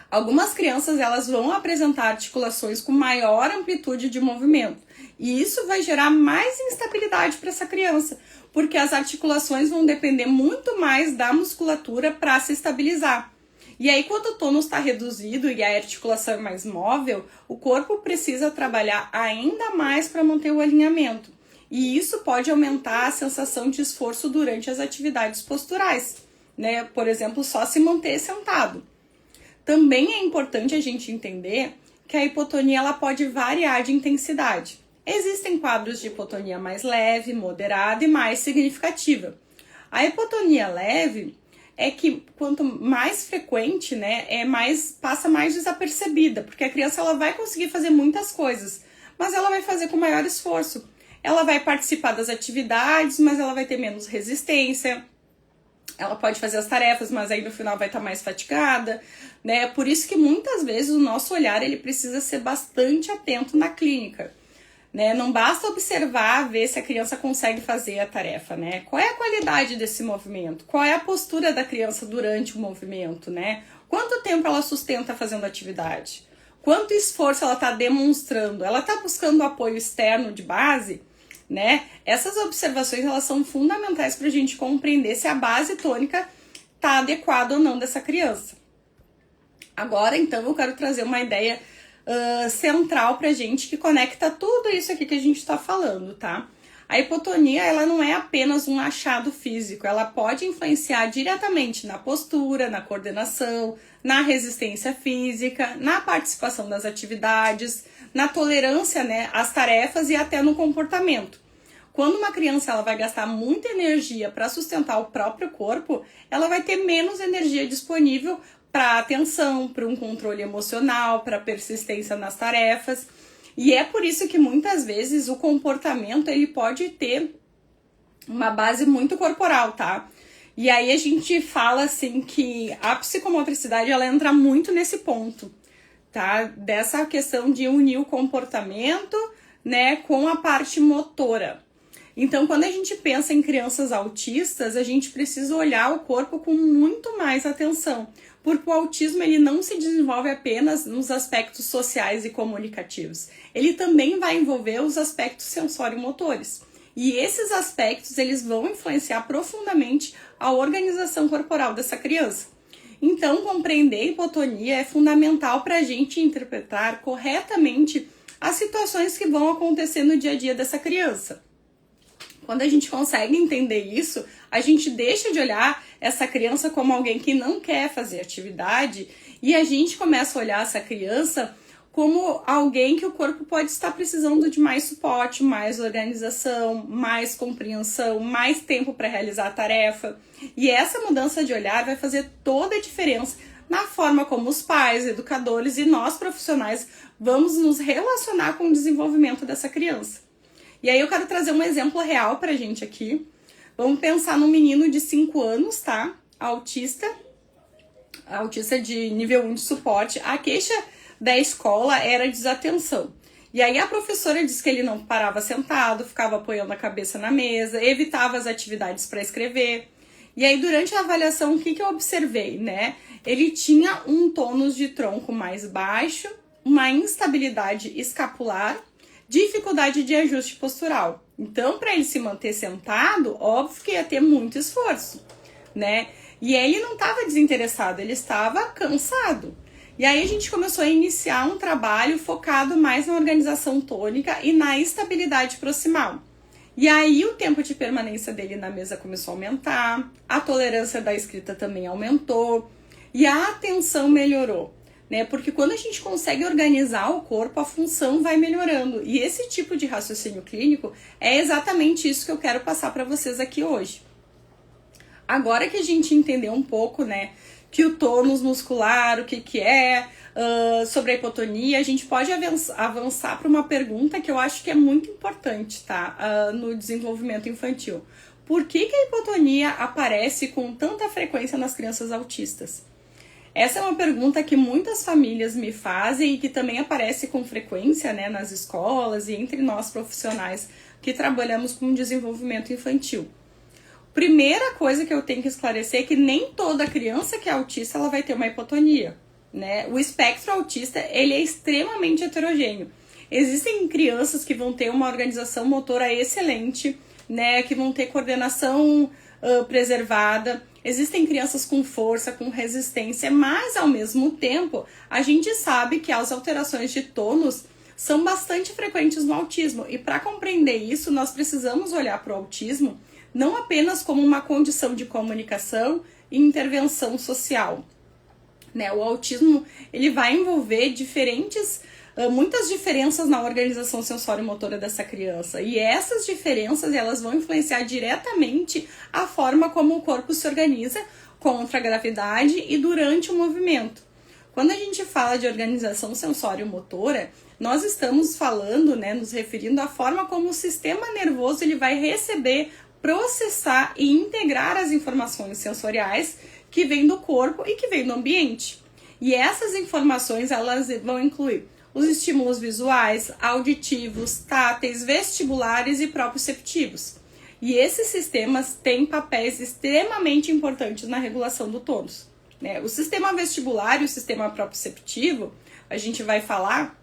Algumas crianças elas vão apresentar articulações com maior amplitude de movimento e isso vai gerar mais instabilidade para essa criança, porque as articulações vão depender muito mais da musculatura para se estabilizar. E aí quando o tônus está reduzido e a articulação é mais móvel, o corpo precisa trabalhar ainda mais para manter o alinhamento. E isso pode aumentar a sensação de esforço durante as atividades posturais, né? Por exemplo, só se manter sentado. Também é importante a gente entender que a hipotonia ela pode variar de intensidade. Existem quadros de hipotonia mais leve, moderada e mais significativa. A hipotonia leve é que quanto mais frequente, né, passa mais desapercebida, porque a criança ela vai conseguir fazer muitas coisas, mas ela vai fazer com maior esforço. Ela vai participar das atividades, mas ela vai ter menos resistência. Ela pode fazer as tarefas, mas aí no final vai estar mais fatigada, né? Por isso que muitas vezes o nosso olhar ele precisa ser bastante atento na clínica, né? Não basta observar, ver se a criança consegue fazer a tarefa, né? Qual é a qualidade desse movimento? Qual é a postura da criança durante o movimento, né? Quanto tempo ela sustenta fazendo a atividade? Quanto esforço ela está demonstrando? Ela está buscando apoio externo de base? Né? Essas observações elas são fundamentais para a gente compreender se a base tônica está adequada ou não dessa criança. Agora, então, eu quero trazer uma ideia central para a gente que conecta tudo isso aqui que a gente está falando, tá? A hipotonia ela não é apenas um achado físico, ela pode influenciar diretamente na postura, na coordenação, na resistência física, na participação das atividades, na tolerância, né, às tarefas e até no comportamento. Quando uma criança ela vai gastar muita energia para sustentar o próprio corpo, ela vai ter menos energia disponível para atenção, para um controle emocional, para persistência nas tarefas. E é por isso que muitas vezes o comportamento ele pode ter uma base muito corporal, tá? E aí a gente fala assim que a psicomotricidade ela entra muito nesse ponto, tá? Dessa questão de unir o comportamento, né, com a parte motora. Então, quando a gente pensa em crianças autistas, a gente precisa olhar o corpo com muito mais atenção, porque o autismo ele não se desenvolve apenas nos aspectos sociais e comunicativos. Ele também vai envolver os aspectos sensório-motores. E esses aspectos eles vão influenciar profundamente a organização corporal dessa criança. Então, compreender a hipotonia é fundamental para a gente interpretar corretamente as situações que vão acontecer no dia a dia dessa criança. Quando a gente consegue entender isso, a gente deixa de olhar essa criança como alguém que não quer fazer atividade e a gente começa a olhar essa criança como alguém que o corpo pode estar precisando de mais suporte, mais organização, mais compreensão, mais tempo para realizar a tarefa. E essa mudança de olhar vai fazer toda a diferença na forma como os pais, educadores e nós profissionais vamos nos relacionar com o desenvolvimento dessa criança. E aí eu quero trazer um exemplo real pra gente aqui. Vamos pensar num menino de 5 anos, tá? Autista de nível 1 de suporte. A queixa da escola era desatenção. E aí a professora disse que ele não parava sentado, ficava apoiando a cabeça na mesa, evitava as atividades para escrever. E aí durante a avaliação, o que eu observei, né? Ele tinha um tônus de tronco mais baixo, uma instabilidade escapular, dificuldade de ajuste postural. Então, para ele se manter sentado, óbvio que ia ter muito esforço, né? E ele não estava desinteressado, ele estava cansado. E aí a gente começou a iniciar um trabalho focado mais na organização tônica e na estabilidade proximal. E aí o tempo de permanência dele na mesa começou a aumentar, a tolerância da escrita também aumentou e a atenção melhorou, né? Porque quando a gente consegue organizar o corpo, a função vai melhorando. E esse tipo de raciocínio clínico é exatamente isso que eu quero passar para vocês aqui hoje. Agora que a gente entendeu um pouco, né, que o tônus muscular, o que é, sobre a hipotonia, a gente pode avançar para uma pergunta que eu acho que é muito importante, tá? No desenvolvimento infantil. Por que a hipotonia aparece com tanta frequência nas crianças autistas? Essa é uma pergunta que muitas famílias me fazem e que também aparece com frequência, né, nas escolas e entre nós profissionais que trabalhamos com desenvolvimento infantil. Primeira coisa que eu tenho que esclarecer é que nem toda criança que é autista ela vai ter uma hipotonia, né? O espectro autista ele é extremamente heterogêneo. Existem crianças que vão ter uma organização motora excelente, né? Que vão ter coordenação preservada. Existem crianças com força, com resistência, mas ao mesmo tempo a gente sabe que as alterações de tônus são bastante frequentes no autismo. E para compreender isso, nós precisamos olhar para o autismo não apenas como uma condição de comunicação e intervenção social, né? O autismo ele vai envolver muitas diferenças na organização sensório-motora dessa criança, e essas diferenças elas vão influenciar diretamente a forma como o corpo se organiza contra a gravidade e durante o movimento. Quando a gente fala de organização sensório-motora, nós estamos falando, né, nos referindo à forma como o sistema nervoso ele vai receber, processar e integrar as informações sensoriais que vêm do corpo e que vêm do ambiente. E essas informações elas vão incluir os estímulos visuais, auditivos, táteis, vestibulares e proprioceptivos. E esses sistemas têm papéis extremamente importantes na regulação do tônus, né? O sistema vestibular e o sistema proprioceptivo, a gente vai falar,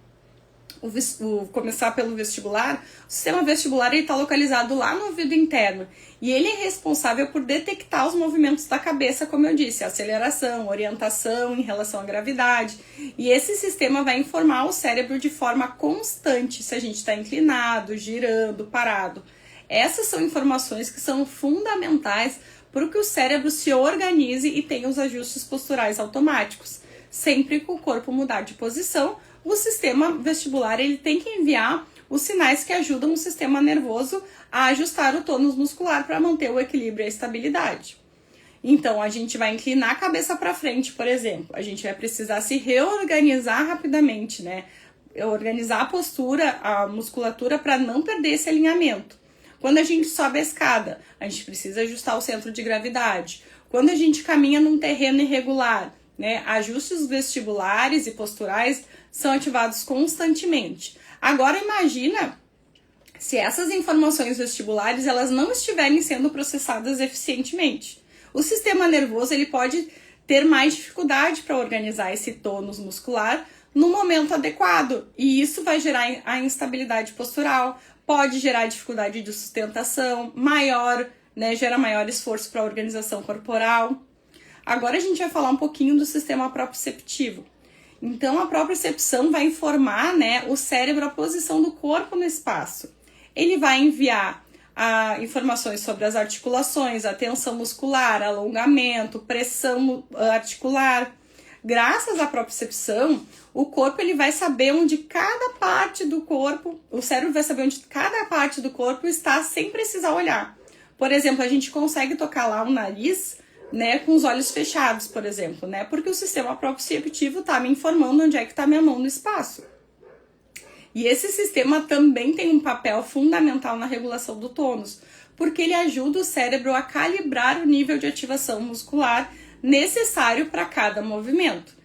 começar pelo vestibular. O sistema vestibular está localizado lá no ouvido interno e ele é responsável por detectar os movimentos da cabeça, como eu disse, aceleração, orientação em relação à gravidade, e esse sistema vai informar o cérebro de forma constante se a gente está inclinado, girando, parado. Essas são informações que são fundamentais para que o cérebro se organize e tenha os ajustes posturais automáticos. Sempre que o corpo mudar de posição, o sistema vestibular ele tem que enviar os sinais que ajudam o sistema nervoso a ajustar o tônus muscular para manter o equilíbrio e a estabilidade. Então, a gente vai inclinar a cabeça para frente, por exemplo. A gente vai precisar se reorganizar rapidamente, né? Organizar a postura, a musculatura para não perder esse alinhamento. Quando a gente sobe a escada, a gente precisa ajustar o centro de gravidade. Quando a gente caminha num terreno irregular, né, ajustes vestibulares e posturais são ativados constantemente. Agora imagina se essas informações vestibulares elas não estiverem sendo processadas eficientemente. O sistema nervoso ele pode ter mais dificuldade para organizar esse tônus muscular no momento adequado, e isso vai gerar a instabilidade postural, pode gerar dificuldade de sustentação maior, né, gera maior esforço para a organização corporal. Agora a gente vai falar um pouquinho do sistema proprioceptivo. Então, a propriocepção vai informar, né, o cérebro a posição do corpo no espaço. Ele vai enviar informações sobre as articulações, a tensão muscular, alongamento, pressão articular. Graças à propriocepção, o corpo ele vai saber onde cada parte do corpo, o cérebro vai saber onde cada parte do corpo está sem precisar olhar. Por exemplo, a gente consegue tocar lá o nariz, né, com os olhos fechados, por exemplo, né, porque o sistema proprioceptivo está me informando onde é que está minha mão no espaço. E esse sistema também tem um papel fundamental na regulação do tônus, porque ele ajuda o cérebro a calibrar o nível de ativação muscular necessário para cada movimento.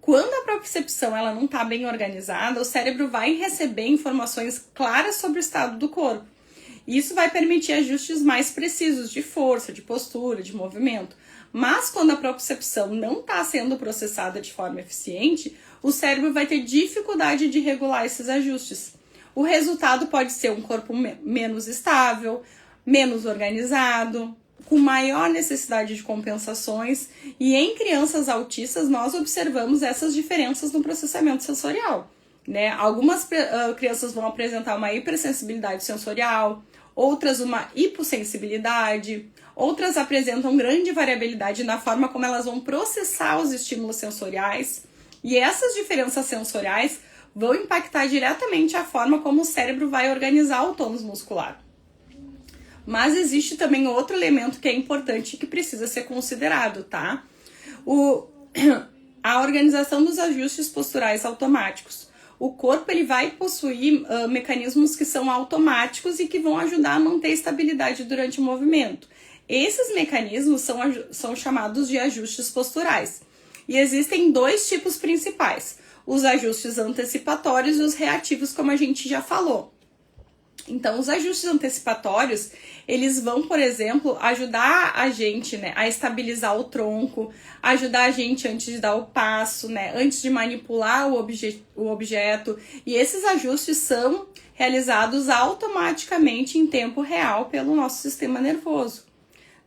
Quando a propriocepção ela não está bem organizada, o cérebro vai receber informações claras sobre o estado do corpo. Isso vai permitir ajustes mais precisos de força, de postura, de movimento. Mas quando a propriocepção não está sendo processada de forma eficiente, o cérebro vai ter dificuldade de regular esses ajustes. O resultado pode ser um corpo menos estável, menos organizado, com maior necessidade de compensações, e em crianças autistas nós observamos essas diferenças no processamento sensorial, né? Algumas crianças vão apresentar uma hipersensibilidade sensorial, outras uma hipossensibilidade, outras apresentam grande variabilidade na forma como elas vão processar os estímulos sensoriais, e essas diferenças sensoriais vão impactar diretamente a forma como o cérebro vai organizar o tônus muscular. Mas existe também outro elemento que é importante e que precisa ser considerado, tá? A organização dos ajustes posturais automáticos. O corpo ele vai possuir mecanismos que são automáticos e que vão ajudar a manter estabilidade durante o movimento. Esses mecanismos são chamados de ajustes posturais. E existem dois tipos principais: os ajustes antecipatórios e os reativos, como a gente já falou. Então, os ajustes antecipatórios, eles vão, por exemplo, ajudar a gente, né, a estabilizar o tronco, ajudar a gente antes de dar o passo, né, antes de manipular o objeto. E esses ajustes são realizados automaticamente em tempo real pelo nosso sistema nervoso,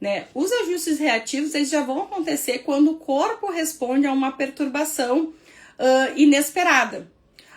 né? Os ajustes reativos, eles já vão acontecer quando o corpo responde a uma perturbação inesperada.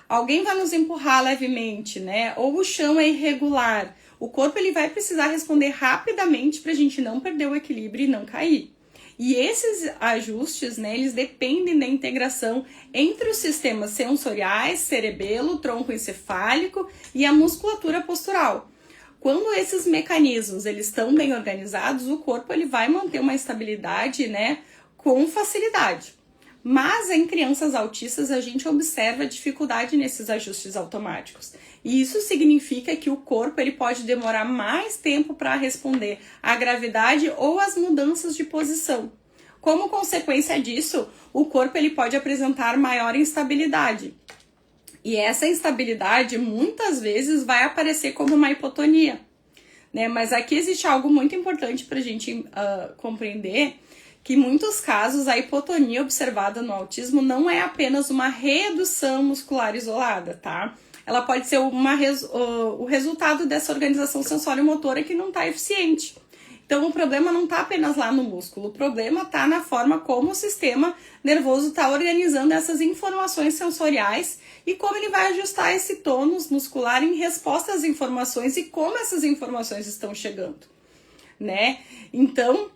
Alguém vai nos empurrar levemente, né? Ou o chão é irregular. O corpo ele vai precisar responder rapidamente para a gente não perder o equilíbrio e não cair. E esses ajustes, né, eles dependem da integração entre os sistemas sensoriais, cerebelo, tronco encefálico e a musculatura postural. Quando esses mecanismos eles estão bem organizados, o corpo ele vai manter uma estabilidade, né, com facilidade. Mas em crianças autistas a gente observa dificuldade nesses ajustes automáticos. E isso significa que o corpo ele pode demorar mais tempo para responder à gravidade ou às mudanças de posição. Como consequência disso, o corpo ele pode apresentar maior instabilidade. E essa instabilidade muitas vezes vai aparecer como uma hipotonia, né? Mas aqui existe algo muito importante para a gente compreender, que em muitos casos a hipotonia observada no autismo não é apenas uma redução muscular isolada, tá? Ela pode ser o resultado dessa organização sensório-motora que não está eficiente. Então o problema não está apenas lá no músculo, o problema está na forma como o sistema nervoso está organizando essas informações sensoriais e como ele vai ajustar esse tônus muscular em resposta às informações e como essas informações estão chegando, né? Então,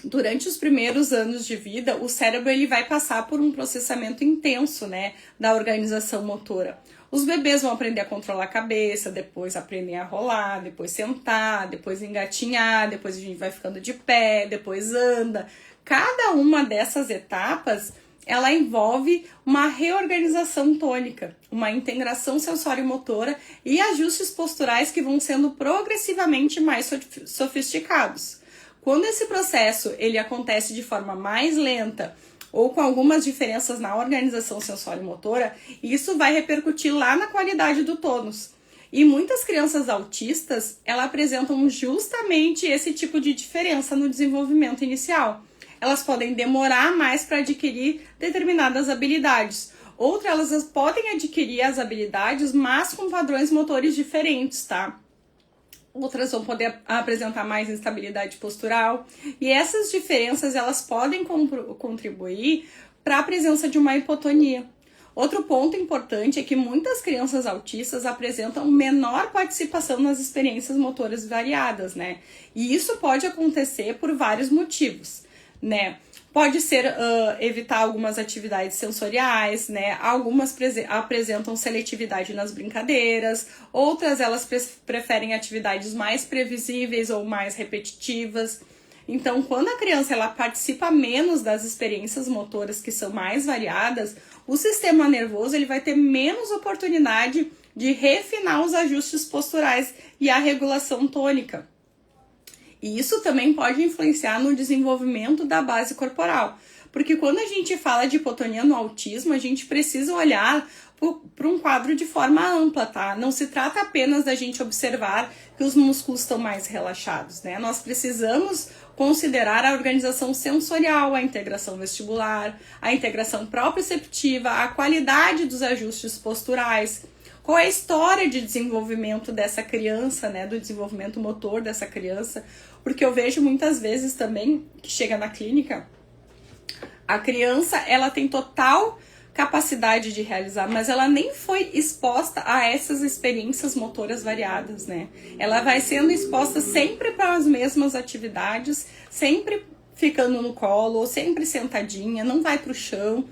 durante os primeiros anos de vida, o cérebro ele vai passar por um processamento intenso, né, da organização motora. Os bebês vão aprender a controlar a cabeça, depois aprendem a rolar, depois sentar, depois engatinhar, depois a gente vai ficando de pé, depois anda. Cada uma dessas etapas, ela envolve uma reorganização tônica, uma integração sensório-motora e ajustes posturais que vão sendo progressivamente mais sofisticados. Quando esse processo ele acontece de forma mais lenta ou com algumas diferenças na organização sensório-motora, isso vai repercutir lá na qualidade do tônus. E muitas crianças autistas, elas apresentam justamente esse tipo de diferença no desenvolvimento inicial. Elas podem demorar mais para adquirir determinadas habilidades. Outras, elas podem adquirir as habilidades, mas com padrões motores diferentes, tá? Outras vão poder apresentar mais instabilidade postural. E essas diferenças, elas podem contribuir para a presença de uma hipotonia. Outro ponto importante é que muitas crianças autistas apresentam menor participação nas experiências motoras variadas, né? E isso pode acontecer por vários motivos, né? Pode ser evitar algumas atividades sensoriais, né? Algumas apresentam seletividade nas brincadeiras, outras elas preferem atividades mais previsíveis ou mais repetitivas. Então, quando a criança ela participa menos das experiências motoras que são mais variadas, o sistema nervoso ele vai ter menos oportunidade de refinar os ajustes posturais e a regulação tônica. E isso também pode influenciar no desenvolvimento da base corporal, Porque quando a gente fala de hipotonia no autismo, a gente precisa olhar para um quadro de forma ampla, tá? Não se trata apenas da gente observar que os músculos estão mais relaxados, né? Nós precisamos considerar a organização sensorial, a integração vestibular, a integração proprioceptiva, a qualidade dos ajustes posturais, qual é a história de desenvolvimento dessa criança, né? Do desenvolvimento motor dessa criança, porque eu vejo muitas vezes também que chega na clínica, a criança, ela tem total capacidade de realizar, mas ela nem foi exposta a essas experiências motoras variadas, né? Ela vai sendo exposta sempre para as mesmas atividades, sempre ficando no colo, ou sempre sentadinha, não vai para o chão,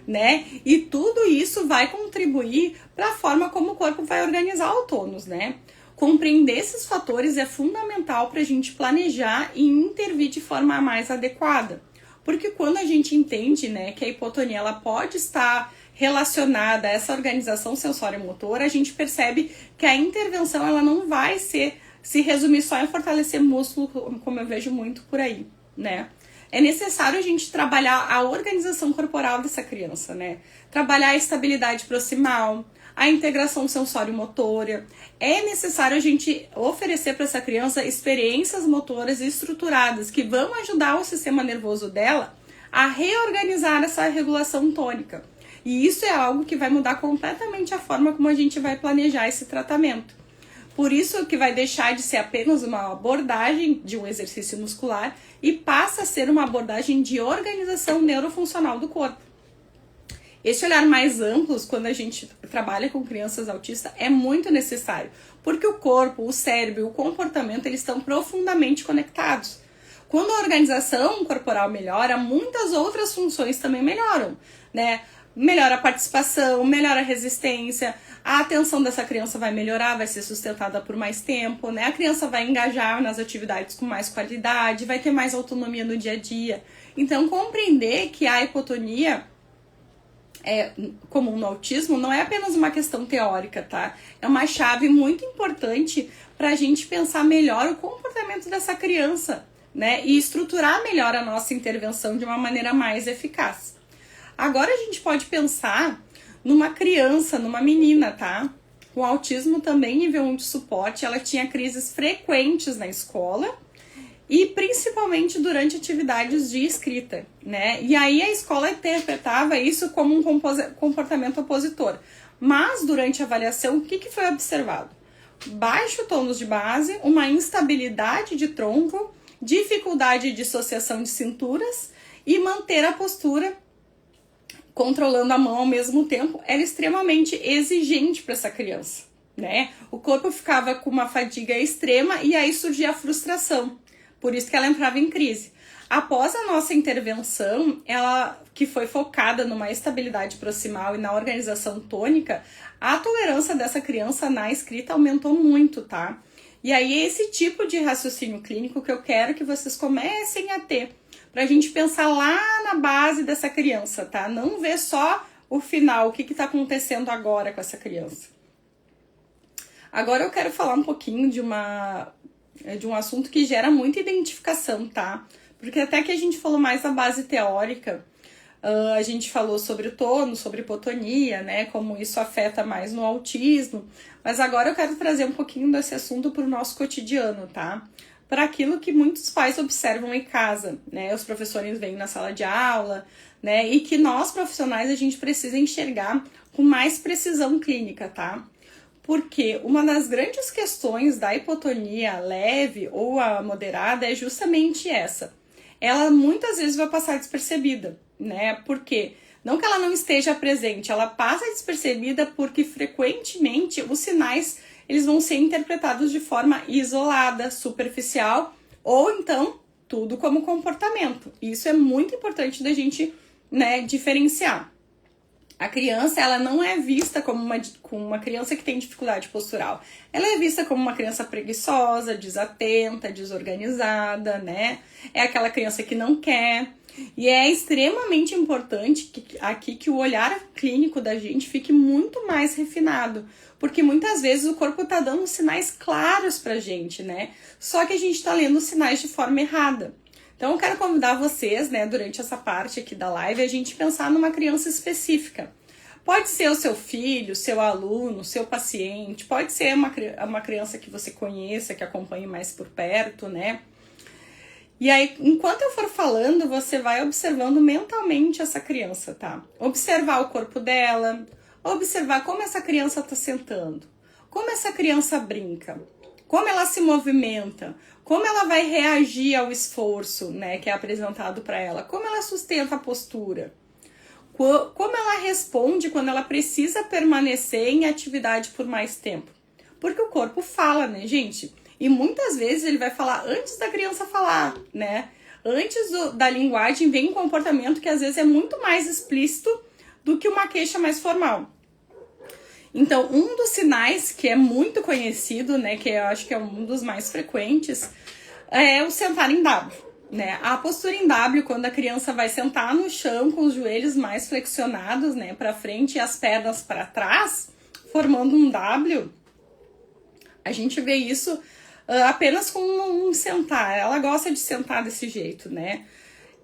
né? E tudo isso vai contribuir para a forma como o corpo vai organizar o tônus, né? Compreender esses fatores é fundamental para a gente planejar e intervir de forma mais adequada. Porque quando a gente entende, né, que a hipotonia ela pode estar relacionada a essa organização sensório-motora, a gente percebe que a intervenção ela não vai se resumir só em fortalecer músculo, como eu vejo muito por aí, né? É necessário a gente trabalhar a organização corporal dessa criança, né? Trabalhar a estabilidade proximal, a integração sensório-motora. É necessário a gente oferecer para essa criança experiências motoras estruturadas que vão ajudar o sistema nervoso dela a reorganizar essa regulação tônica. E isso é algo que vai mudar completamente a forma como a gente vai planejar esse tratamento. Por isso que vai deixar de ser apenas uma abordagem de um exercício muscular e passa a ser uma abordagem de organização neurofuncional do corpo. Esse olhar mais amplo, quando a gente trabalha com crianças autistas, é muito necessário, porque o corpo, o cérebro e o comportamento, eles estão profundamente conectados. Quando a organização corporal melhora, muitas outras funções também melhoram, né? Melhora a participação, melhora a resistência, a atenção dessa criança vai melhorar, vai ser sustentada por mais tempo, né? A criança vai engajar nas atividades com mais qualidade, vai ter mais autonomia no dia a dia. Então, compreender que a hipotonia comum no autismo não é apenas uma questão teórica, tá? É uma chave muito importante para a gente pensar melhor o comportamento dessa criança, né? E estruturar melhor a nossa intervenção de uma maneira mais eficaz. Agora a gente pode pensar numa criança, numa menina, tá? Com autismo também nível 1 de suporte, ela tinha crises frequentes na escola, e principalmente durante atividades de escrita, né? E aí a escola interpretava isso como um comportamento opositor. Mas durante a avaliação, o que foi observado? Baixo tônus de base, uma instabilidade de tronco, dificuldade de dissociação de cinturas e manter a postura controlando a mão ao mesmo tempo era extremamente exigente para essa criança, né? O corpo ficava com uma fadiga extrema e aí surgia a frustração. Por isso que ela entrava em crise. Após a nossa intervenção, ela que foi focada numa estabilidade proximal e na organização tônica, a tolerância dessa criança na escrita aumentou muito, tá? E aí esse tipo de raciocínio clínico que eu quero que vocês comecem a ter, pra gente pensar lá na base dessa criança, tá? Não ver só o final, o que tá acontecendo agora com essa criança. Agora eu quero falar um pouquinho de um assunto que gera muita identificação, tá? Porque até que a gente falou mais da base teórica, a gente falou sobre o tônus, sobre hipotonia, né? Como isso afeta mais no autismo. Mas agora eu quero trazer um pouquinho desse assunto para o nosso cotidiano, tá? Para aquilo que muitos pais observam em casa, né? Os professores vêm na sala de aula, né? E que nós, profissionais, a gente precisa enxergar com mais precisão clínica, tá? Porque uma das grandes questões da hipotonia leve ou a moderada é justamente essa. Ela muitas vezes vai passar despercebida, né? Porque não que ela não esteja presente, ela passa despercebida porque frequentemente os sinais eles vão ser interpretados de forma isolada, superficial, ou então tudo como comportamento. Isso é muito importante da gente, né, diferenciar. A criança, ela não é vista como uma criança que tem dificuldade postural. Ela é vista como uma criança preguiçosa, desatenta, desorganizada, né? É aquela criança que não quer. E é extremamente importante que o olhar clínico da gente fique muito mais refinado. Porque muitas vezes o corpo tá dando sinais claros pra gente, né? Só que a gente tá lendo os sinais de forma errada. Então eu quero convidar vocês, né, durante essa parte aqui da live, a gente pensar numa criança específica. Pode ser o seu filho, seu aluno, seu paciente, pode ser uma criança que você conheça, que acompanhe mais por perto, né? E aí, enquanto eu for falando, você vai observando mentalmente essa criança, tá? Observar o corpo dela, observar como essa criança tá sentando, como essa criança brinca, como ela se movimenta, como ela vai reagir ao esforço, né, que é apresentado para ela, como ela sustenta a postura, como ela responde quando ela precisa permanecer em atividade por mais tempo. Porque o corpo fala, né, gente? E muitas vezes ele vai falar antes da criança falar, né? Antes da linguagem vem um comportamento que às vezes é muito mais explícito do que uma queixa mais formal. Então, um dos sinais que é muito conhecido, né, que eu acho que é um dos mais frequentes, é o sentar em W. Né? A postura em W, quando a criança vai sentar no chão com os joelhos mais flexionados, né, para frente e as pernas para trás, formando um W, a gente vê isso apenas com um sentar. Ela gosta de sentar desse jeito, né?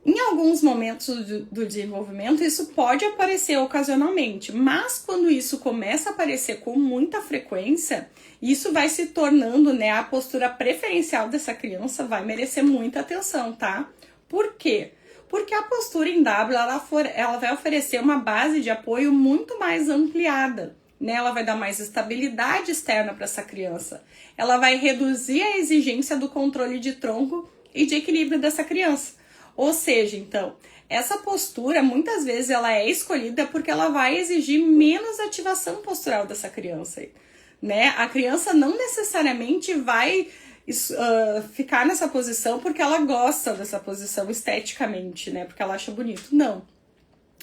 Em alguns momentos do desenvolvimento, isso pode aparecer ocasionalmente, mas quando isso começa a aparecer com muita frequência, isso vai se tornando, né, a postura preferencial dessa criança vai merecer muita atenção, tá? Por quê? Porque a postura em W, ela vai oferecer uma base de apoio muito mais ampliada, né? Ela vai dar mais estabilidade externa para essa criança. Ela vai reduzir a exigência do controle de tronco e de equilíbrio dessa criança. Ou seja, então, essa postura muitas vezes ela é escolhida porque ela vai exigir menos ativação postural dessa criança, né? A criança não necessariamente vai ficar nessa posição porque ela gosta dessa posição esteticamente, né? Porque ela acha bonito. Não.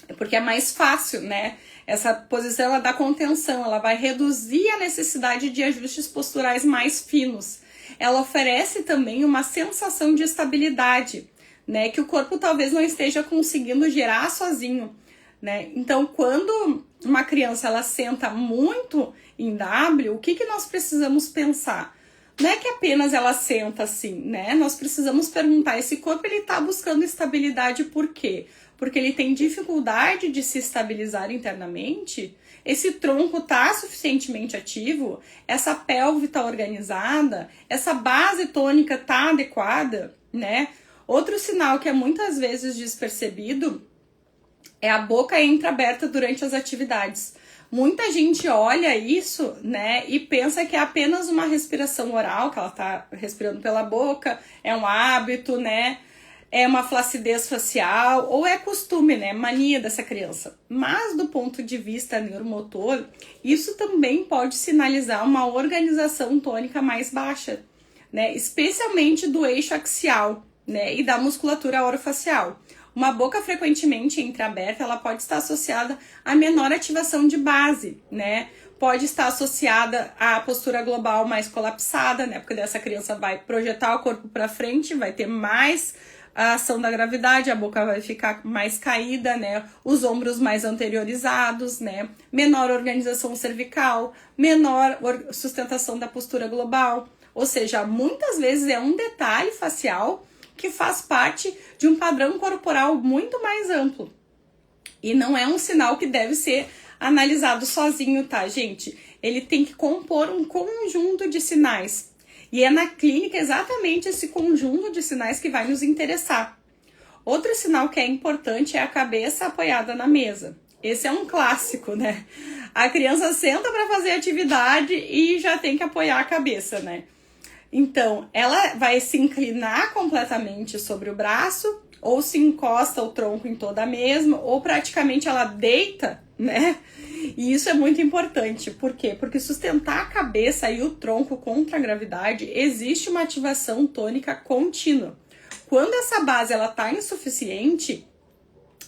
É porque é mais fácil, né? Essa posição ela dá contenção, ela vai reduzir a necessidade de ajustes posturais mais finos. Ela oferece também uma sensação de estabilidade, né, que o corpo talvez não esteja conseguindo gerar sozinho, né? Então, quando uma criança ela senta muito em W, o que nós precisamos pensar? Não é que apenas ela senta assim, né? Nós precisamos perguntar, esse corpo ele tá buscando estabilidade por quê? Porque ele tem dificuldade de se estabilizar internamente? Esse tronco tá suficientemente ativo? Essa pelve tá organizada? Essa base tônica tá adequada, né? Outro sinal que é muitas vezes despercebido é a boca entreaberta durante as atividades. Muita gente olha isso, né, e pensa que é apenas uma respiração oral, que ela tá respirando pela boca, é um hábito, né, é uma flacidez facial, ou é costume, né, mania dessa criança. Mas do ponto de vista neuromotor, isso também pode sinalizar uma organização tônica mais baixa, né, especialmente do eixo axial, né, e da musculatura orofacial. Uma boca frequentemente entreaberta, ela pode estar associada a menor ativação de base, né? Pode estar associada à postura global mais colapsada, né? Porque dessa criança vai projetar o corpo para frente, vai ter mais a ação da gravidade, a boca vai ficar mais caída, né? Os ombros mais anteriorizados, né? Menor organização cervical, menor sustentação da postura global. Ou seja, muitas vezes é um detalhe facial que faz parte de um padrão corporal muito mais amplo. E não é um sinal que deve ser analisado sozinho, tá, gente? Ele tem que compor um conjunto de sinais. E é na clínica exatamente esse conjunto de sinais que vai nos interessar. Outro sinal que é importante é a cabeça apoiada na mesa. Esse é um clássico, né? A criança senta para fazer atividade e já tem que apoiar a cabeça, né? Então, ela vai se inclinar completamente sobre o braço, ou se encosta o tronco em toda a mesa, ou praticamente ela deita, né? E isso é muito importante. Por quê? Porque sustentar a cabeça e o tronco contra a gravidade, existe uma ativação tônica contínua. Quando essa base ela tá insuficiente,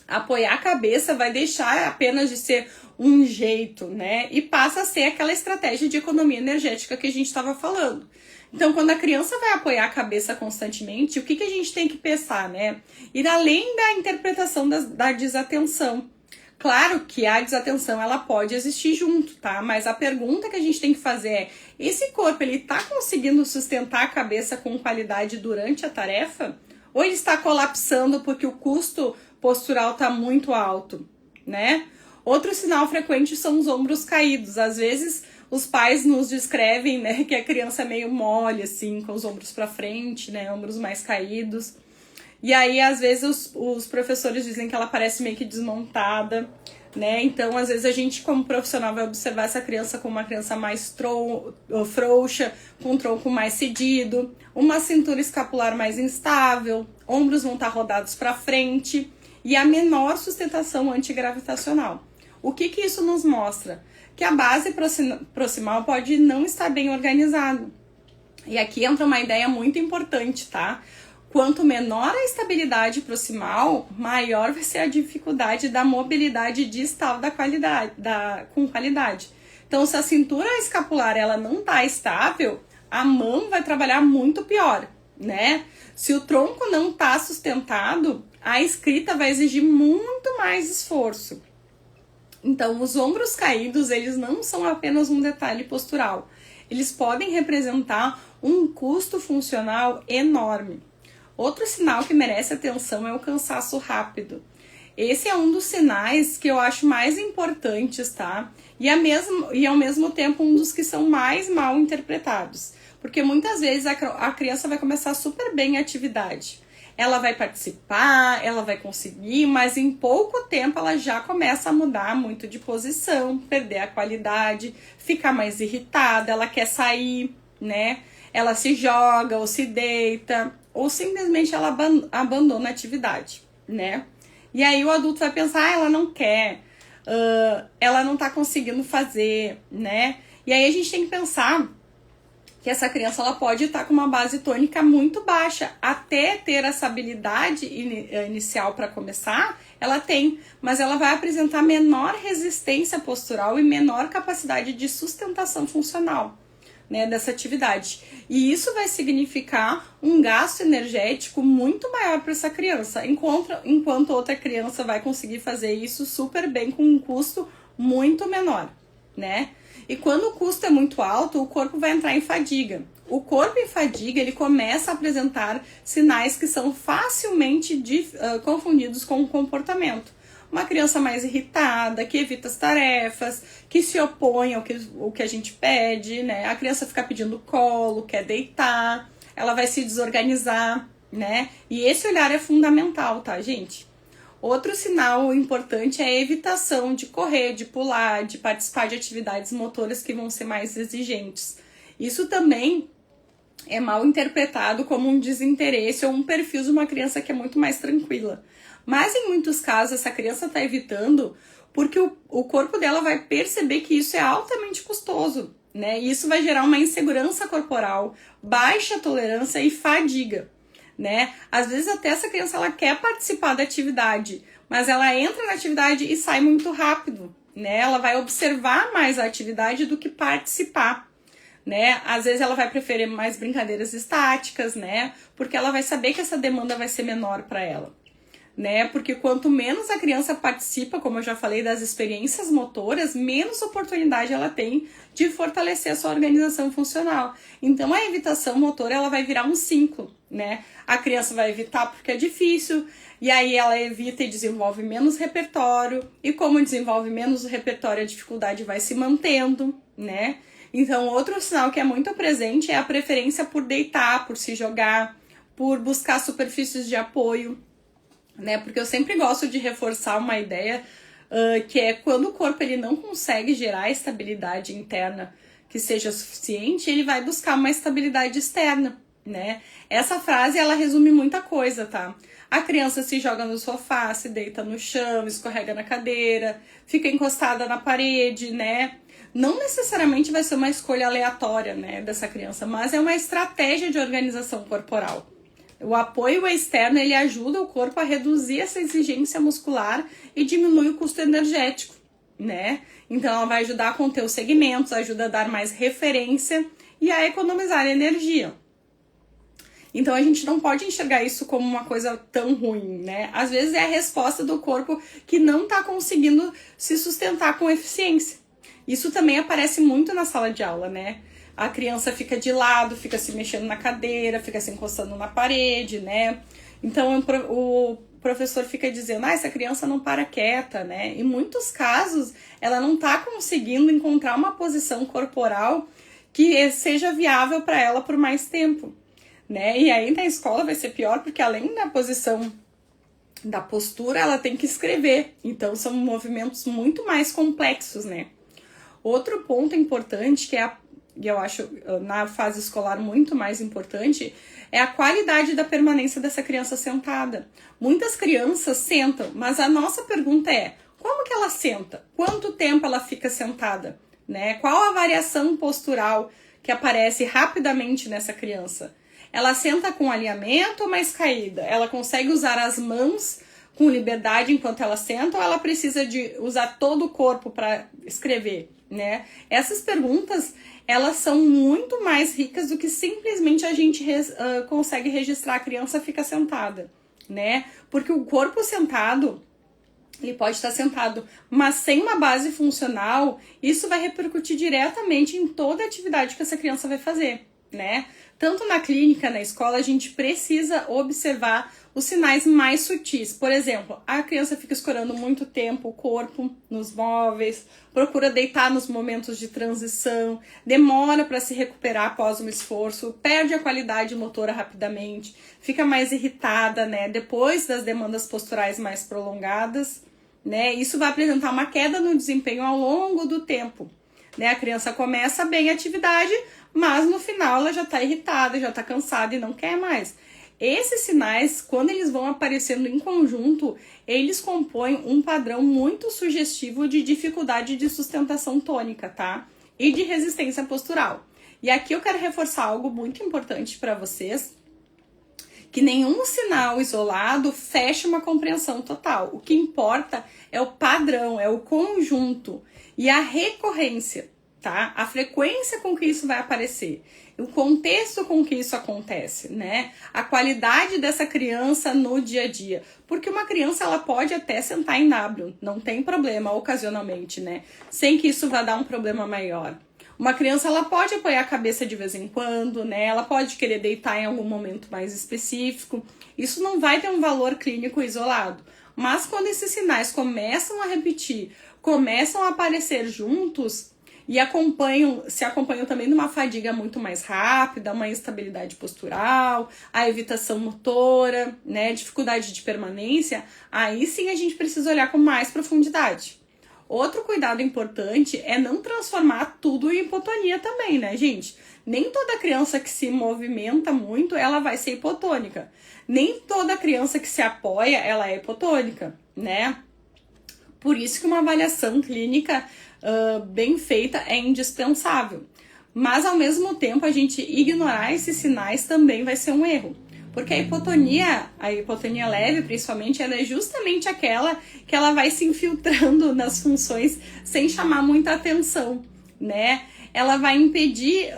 apoiar a cabeça vai deixar apenas de ser um jeito, né? E passa a ser aquela estratégia de economia energética que a gente estava falando. Então, quando a criança vai apoiar a cabeça constantemente, o que a gente tem que pensar, né? Ir além da interpretação da desatenção. Claro que a desatenção, ela pode existir junto, tá? Mas a pergunta que a gente tem que fazer é, esse corpo, ele tá conseguindo sustentar a cabeça com qualidade durante a tarefa? Ou ele está colapsando porque o custo postural está muito alto, né? Outro sinal frequente são os ombros caídos. Às vezes os pais nos descrevem, né, que a criança é meio mole, assim, com os ombros para frente, né, ombros mais caídos. E aí, às vezes, os professores dizem que ela parece meio que desmontada, né? Então, às vezes, a gente, como profissional, vai observar essa criança como uma criança mais frouxa, com um tronco mais cedido, uma cintura escapular mais instável, ombros vão estar rodados para frente e a menor sustentação antigravitacional. O que isso nos mostra? Que a base proximal pode não estar bem organizada. E aqui entra uma ideia muito importante, tá? Quanto menor a estabilidade proximal, maior vai ser a dificuldade da mobilidade distal com qualidade. Então, se a cintura escapular ela não está estável, a mão vai trabalhar muito pior, né? Se o tronco não está sustentado, a escrita vai exigir muito mais esforço. Então, os ombros caídos, eles não são apenas um detalhe postural. Eles podem representar um custo funcional enorme. Outro sinal que merece atenção é o cansaço rápido. Esse é um dos sinais que eu acho mais importantes, tá? E ao mesmo tempo um dos que são mais mal interpretados. Porque muitas vezes a criança vai começar super bem a atividade. Ela vai participar, ela vai conseguir, mas em pouco tempo ela já começa a mudar muito de posição, perder a qualidade, ficar mais irritada, ela quer sair, né? Ela se joga ou se deita, ou simplesmente ela abandona a atividade, né? E aí o adulto vai pensar, ela não quer, ela não tá conseguindo fazer, né? E aí a gente tem que pensar que essa criança ela pode estar com uma base tônica muito baixa, até ter essa habilidade inicial para começar, ela tem, mas ela vai apresentar menor resistência postural e menor capacidade de sustentação funcional, né, dessa atividade. E isso vai significar um gasto energético muito maior para essa criança, enquanto outra criança vai conseguir fazer isso super bem com um custo muito menor, né? E quando o custo é muito alto, o corpo vai entrar em fadiga. O corpo em fadiga, ele começa a apresentar sinais que são facilmente confundidos com o comportamento. Uma criança mais irritada, que evita as tarefas, que se opõe ao que a gente pede, né? A criança fica pedindo colo, quer deitar, ela vai se desorganizar, né? E esse olhar é fundamental, tá, gente? Outro sinal importante é a evitação de correr, de pular, de participar de atividades motoras que vão ser mais exigentes. Isso também é mal interpretado como um desinteresse ou um perfil de uma criança que é muito mais tranquila. Mas em muitos casos essa criança está evitando porque o corpo dela vai perceber que isso é altamente custoso, né? E isso vai gerar uma insegurança corporal, baixa tolerância e fadiga, né? Às vezes até essa criança ela quer participar da atividade, mas ela entra na atividade e sai muito rápido, né? Ela vai observar mais a atividade do que participar, né? Às vezes ela vai preferir mais brincadeiras estáticas, né? Porque ela vai saber que essa demanda vai ser menor para ela, né? Porque quanto menos a criança participa, como eu já falei, das experiências motoras, menos oportunidade ela tem de fortalecer a sua organização funcional. Então a evitação motora ela vai virar um ciclo, né? A criança vai evitar porque é difícil, e aí ela evita e desenvolve menos repertório, e como desenvolve menos repertório, a dificuldade vai se mantendo, né? Então outro sinal que é muito presente é a preferência por deitar, por se jogar, por buscar superfícies de apoio, né? Porque eu sempre gosto de reforçar uma ideia que é quando o corpo ele não consegue gerar estabilidade interna que seja suficiente, ele vai buscar uma estabilidade externa, né? Essa frase ela resume muita coisa, tá? A criança se joga no sofá, se deita no chão, escorrega na cadeira, fica encostada na parede, né? Não necessariamente vai ser uma escolha aleatória, né, dessa criança, mas é uma estratégia de organização corporal. O apoio externo ele ajuda o corpo a reduzir essa exigência muscular e diminui o custo energético, né? Então ela vai ajudar a conter os segmentos, ajuda a dar mais referência e a economizar energia. Então a gente não pode enxergar isso como uma coisa tão ruim, né? Às vezes é a resposta do corpo que não está conseguindo se sustentar com eficiência. Isso também aparece muito na sala de aula, né? A criança fica de lado, fica se mexendo na cadeira, fica se encostando na parede, né? Então o professor fica dizendo, essa criança não para quieta, né? Em muitos casos, ela não está conseguindo encontrar uma posição corporal que seja viável para ela por mais tempo, né? E aí na escola vai ser pior, porque além da posição da postura, ela tem que escrever. Então são movimentos muito mais complexos, né? Outro ponto importante, que eu acho na fase escolar muito mais importante, é a qualidade da permanência dessa criança sentada. Muitas crianças sentam, mas a nossa pergunta é, como que ela senta? Quanto tempo ela fica sentada? Né? Qual a variação postural que aparece rapidamente nessa criança? Ela senta com alinhamento ou mais caída? Ela consegue usar as mãos com liberdade enquanto ela senta ou ela precisa de usar todo o corpo para escrever? Né? Essas perguntas, elas são muito mais ricas do que simplesmente a gente consegue registrar a criança fica sentada, né? Porque o corpo sentado, ele pode estar sentado, mas sem uma base funcional, isso vai repercutir diretamente em toda a atividade que essa criança vai fazer, né? Tanto na clínica, na escola, a gente precisa observar os sinais mais sutis. Por exemplo, a criança fica escorando muito tempo o corpo nos móveis, procura deitar nos momentos de transição, demora para se recuperar após um esforço, perde a qualidade motora rapidamente, fica mais irritada, né? Depois das demandas posturais mais prolongadas, né? Isso vai apresentar uma queda no desempenho ao longo do tempo, né? A criança começa bem a atividade, mas no final ela já está irritada, já está cansada e não quer mais. Esses sinais, quando eles vão aparecendo em conjunto, eles compõem um padrão muito sugestivo de dificuldade de sustentação tônica, tá? E de resistência postural. E aqui eu quero reforçar algo muito importante para vocês, que nenhum sinal isolado fecha uma compreensão total. O que importa é o padrão, é o conjunto e a recorrência, tá? A frequência com que isso vai aparecer, o contexto com que isso acontece, né? A qualidade dessa criança no dia a dia. Porque uma criança, ela pode até sentar em W, não tem problema, ocasionalmente, né? Sem que isso vá dar um problema maior. Uma criança, ela pode apoiar a cabeça de vez em quando, né? Ela pode querer deitar em algum momento mais específico. Isso não vai ter um valor clínico isolado. Mas quando esses sinais começam a repetir, começam a aparecer juntos e se acompanham também de uma fadiga muito mais rápida, uma instabilidade postural, a evitação motora, né? Dificuldade de permanência, aí sim a gente precisa olhar com mais profundidade. Outro cuidado importante é não transformar tudo em hipotonia também, né, gente? Nem toda criança que se movimenta muito, ela vai ser hipotônica. Nem toda criança que se apoia, ela é hipotônica, né? Por isso que uma avaliação clínica bem feita é indispensável. Mas, ao mesmo tempo, a gente ignorar esses sinais também vai ser um erro. Porque a hipotonia leve, principalmente, ela é justamente aquela que ela vai se infiltrando nas funções sem chamar muita atenção, né? Ela vai impedir,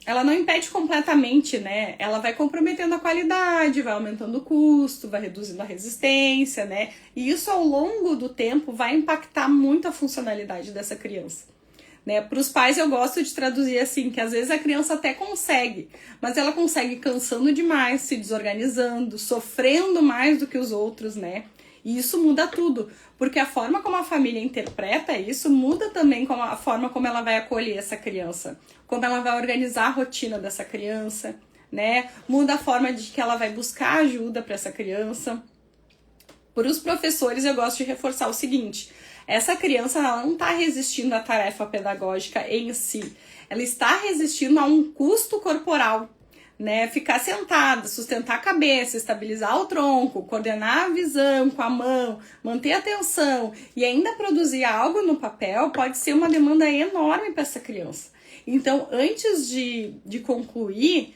ela não impede completamente, né? Ela vai comprometendo a qualidade, vai aumentando o custo, vai reduzindo a resistência, né? E isso ao longo do tempo vai impactar muito a funcionalidade dessa criança. Né? Para os pais eu gosto de traduzir assim, que às vezes a criança até consegue, mas ela consegue cansando demais, se desorganizando, sofrendo mais do que os outros, né? E isso muda tudo, porque a forma como a família interpreta isso muda também a forma como ela vai acolher essa criança, como ela vai organizar a rotina dessa criança, né? Muda a forma de que ela vai buscar ajuda para essa criança. Para os professores eu gosto de reforçar o seguinte: essa criança ela não está resistindo à tarefa pedagógica em si, ela está resistindo a um custo corporal, né? Ficar sentada, sustentar a cabeça, estabilizar o tronco, coordenar a visão com a mão, manter a atenção e ainda produzir algo no papel pode ser uma demanda enorme para essa criança. Então, antes de concluir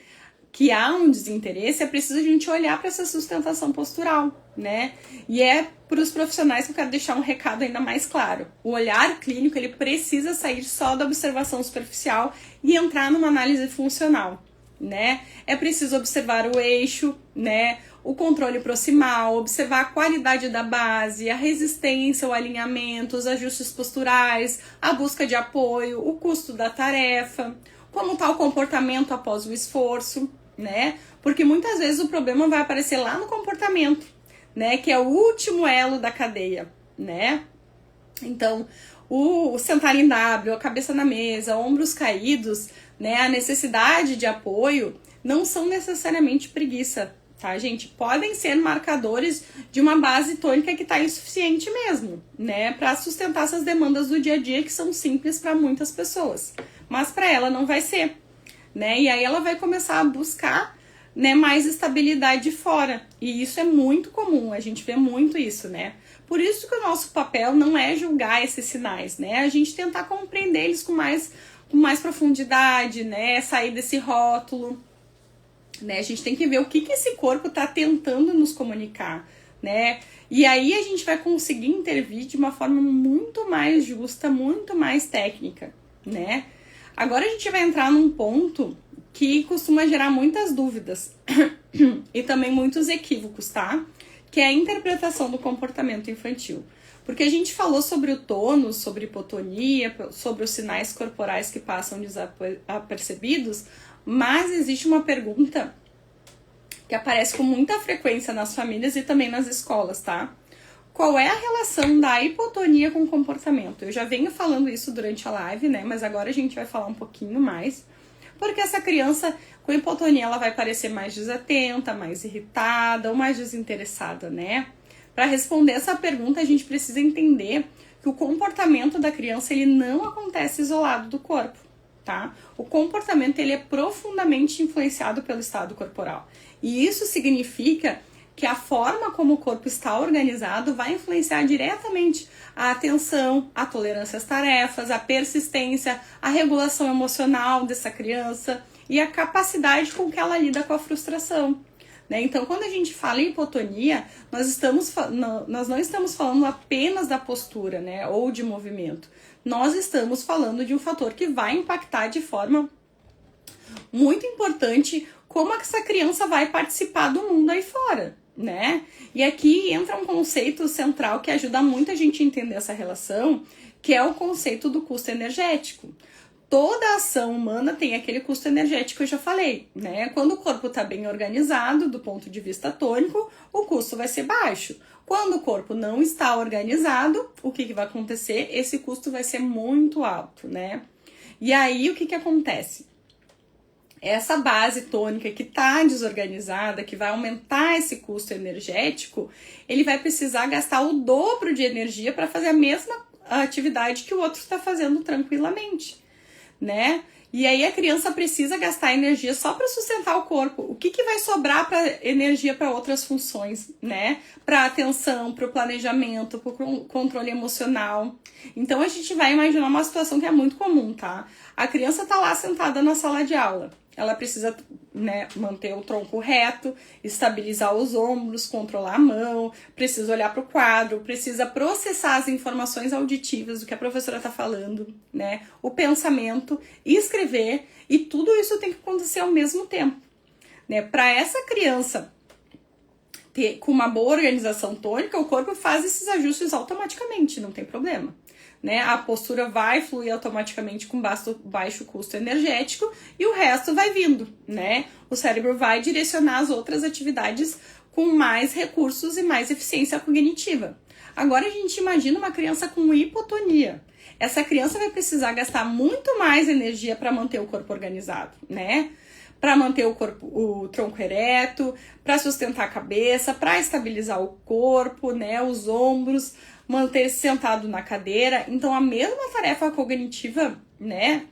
que há um desinteresse, é preciso a gente olhar para essa sustentação postural, né? E é para os profissionais que eu quero deixar um recado ainda mais claro. O olhar clínico, ele precisa sair só da observação superficial e entrar numa análise funcional, né? É preciso observar o eixo, né? O controle proximal, observar a qualidade da base, a resistência, o alinhamento, os ajustes posturais, a busca de apoio, o custo da tarefa, como está o comportamento após o esforço, né? Porque muitas vezes o problema vai aparecer lá no comportamento, né? Que é o último elo da cadeia, né? Então, o sentar em W, a cabeça na mesa, ombros caídos, né? A necessidade de apoio não são necessariamente preguiça, tá, gente? Podem ser marcadores de uma base tônica que tá insuficiente mesmo, né? Para sustentar essas demandas do dia a dia que são simples para muitas pessoas. Mas para ela não vai ser, né? E aí ela vai começar a buscar, né, mais estabilidade fora. E isso é muito comum, a gente vê muito isso, né? Por isso que o nosso papel não é julgar esses sinais, né? A gente tentar compreender eles com mais profundidade, né? Sair desse rótulo, né? A gente tem que ver o que esse corpo tá tentando nos comunicar, né? E aí a gente vai conseguir intervir de uma forma muito mais justa, muito mais técnica, né? Agora a gente vai entrar num ponto que costuma gerar muitas dúvidas e também muitos equívocos, tá? Que é a interpretação do comportamento infantil. Porque a gente falou sobre o tônus, sobre hipotonia, sobre os sinais corporais que passam desapercebidos, mas existe uma pergunta que aparece com muita frequência nas famílias e também nas escolas, tá? Qual é a relação da hipotonia com o comportamento? Eu já venho falando isso durante a live, né? Mas agora a gente vai falar um pouquinho mais. Porque essa criança com hipotonia, ela vai parecer mais desatenta, mais irritada ou mais desinteressada, né? Para responder essa pergunta, a gente precisa entender que o comportamento da criança, ele não acontece isolado do corpo, tá? O comportamento, ele é profundamente influenciado pelo estado corporal. E isso significa que a forma como o corpo está organizado vai influenciar diretamente a atenção, a tolerância às tarefas, a persistência, a regulação emocional dessa criança e a capacidade com que ela lida com a frustração, né? Então, quando a gente fala em hipotonia, nós não estamos falando apenas da postura, né, ou de movimento. Nós estamos falando de um fator que vai impactar de forma muito importante como essa criança vai participar do mundo aí fora, né? E aqui entra um conceito central que ajuda muito a gente a entender essa relação, que é o conceito do custo energético. Toda ação humana tem aquele custo energético que eu já falei, né? Quando o corpo está bem organizado, do ponto de vista tônico, o custo vai ser baixo. Quando o corpo não está organizado, o que vai acontecer? Esse custo vai ser muito alto, né? E aí, o que acontece? Essa base tônica que está desorganizada, que vai aumentar esse custo energético, ele vai precisar gastar o dobro de energia para fazer a mesma atividade que o outro está fazendo tranquilamente, né? E aí a criança precisa gastar energia só para sustentar o corpo. O que vai sobrar para energia para outras funções, né? Para atenção, para o planejamento, para o controle emocional. Então a gente vai imaginar uma situação que é muito comum, tá? A criança tá lá sentada na sala de aula. Ela precisa, né, manter o tronco reto, estabilizar os ombros, controlar a mão, precisa olhar para o quadro, precisa processar as informações auditivas do que a professora está falando, né, o pensamento, escrever, e tudo isso tem que acontecer ao mesmo tempo, né? Para essa criança ter, com uma boa organização tônica, o corpo faz esses ajustes automaticamente, não tem problema, né? A postura vai fluir automaticamente com baixo custo energético e o resto vai vindo, né? O cérebro vai direcionar as outras atividades com mais recursos e mais eficiência cognitiva. Agora a gente imagina uma criança com hipotonia. Essa criança vai precisar gastar muito mais energia para manter o corpo organizado, né? Para manter o tronco ereto, para sustentar a cabeça, para estabilizar o corpo, né? Os ombros, manter-se sentado na cadeira. Então, a mesma tarefa cognitiva, né?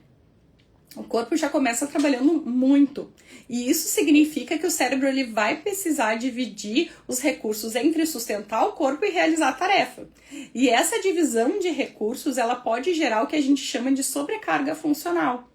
O corpo já começa trabalhando muito. E isso significa que o cérebro ele vai precisar dividir os recursos entre sustentar o corpo e realizar a tarefa. E essa divisão de recursos, ela pode gerar o que a gente chama de sobrecarga funcional.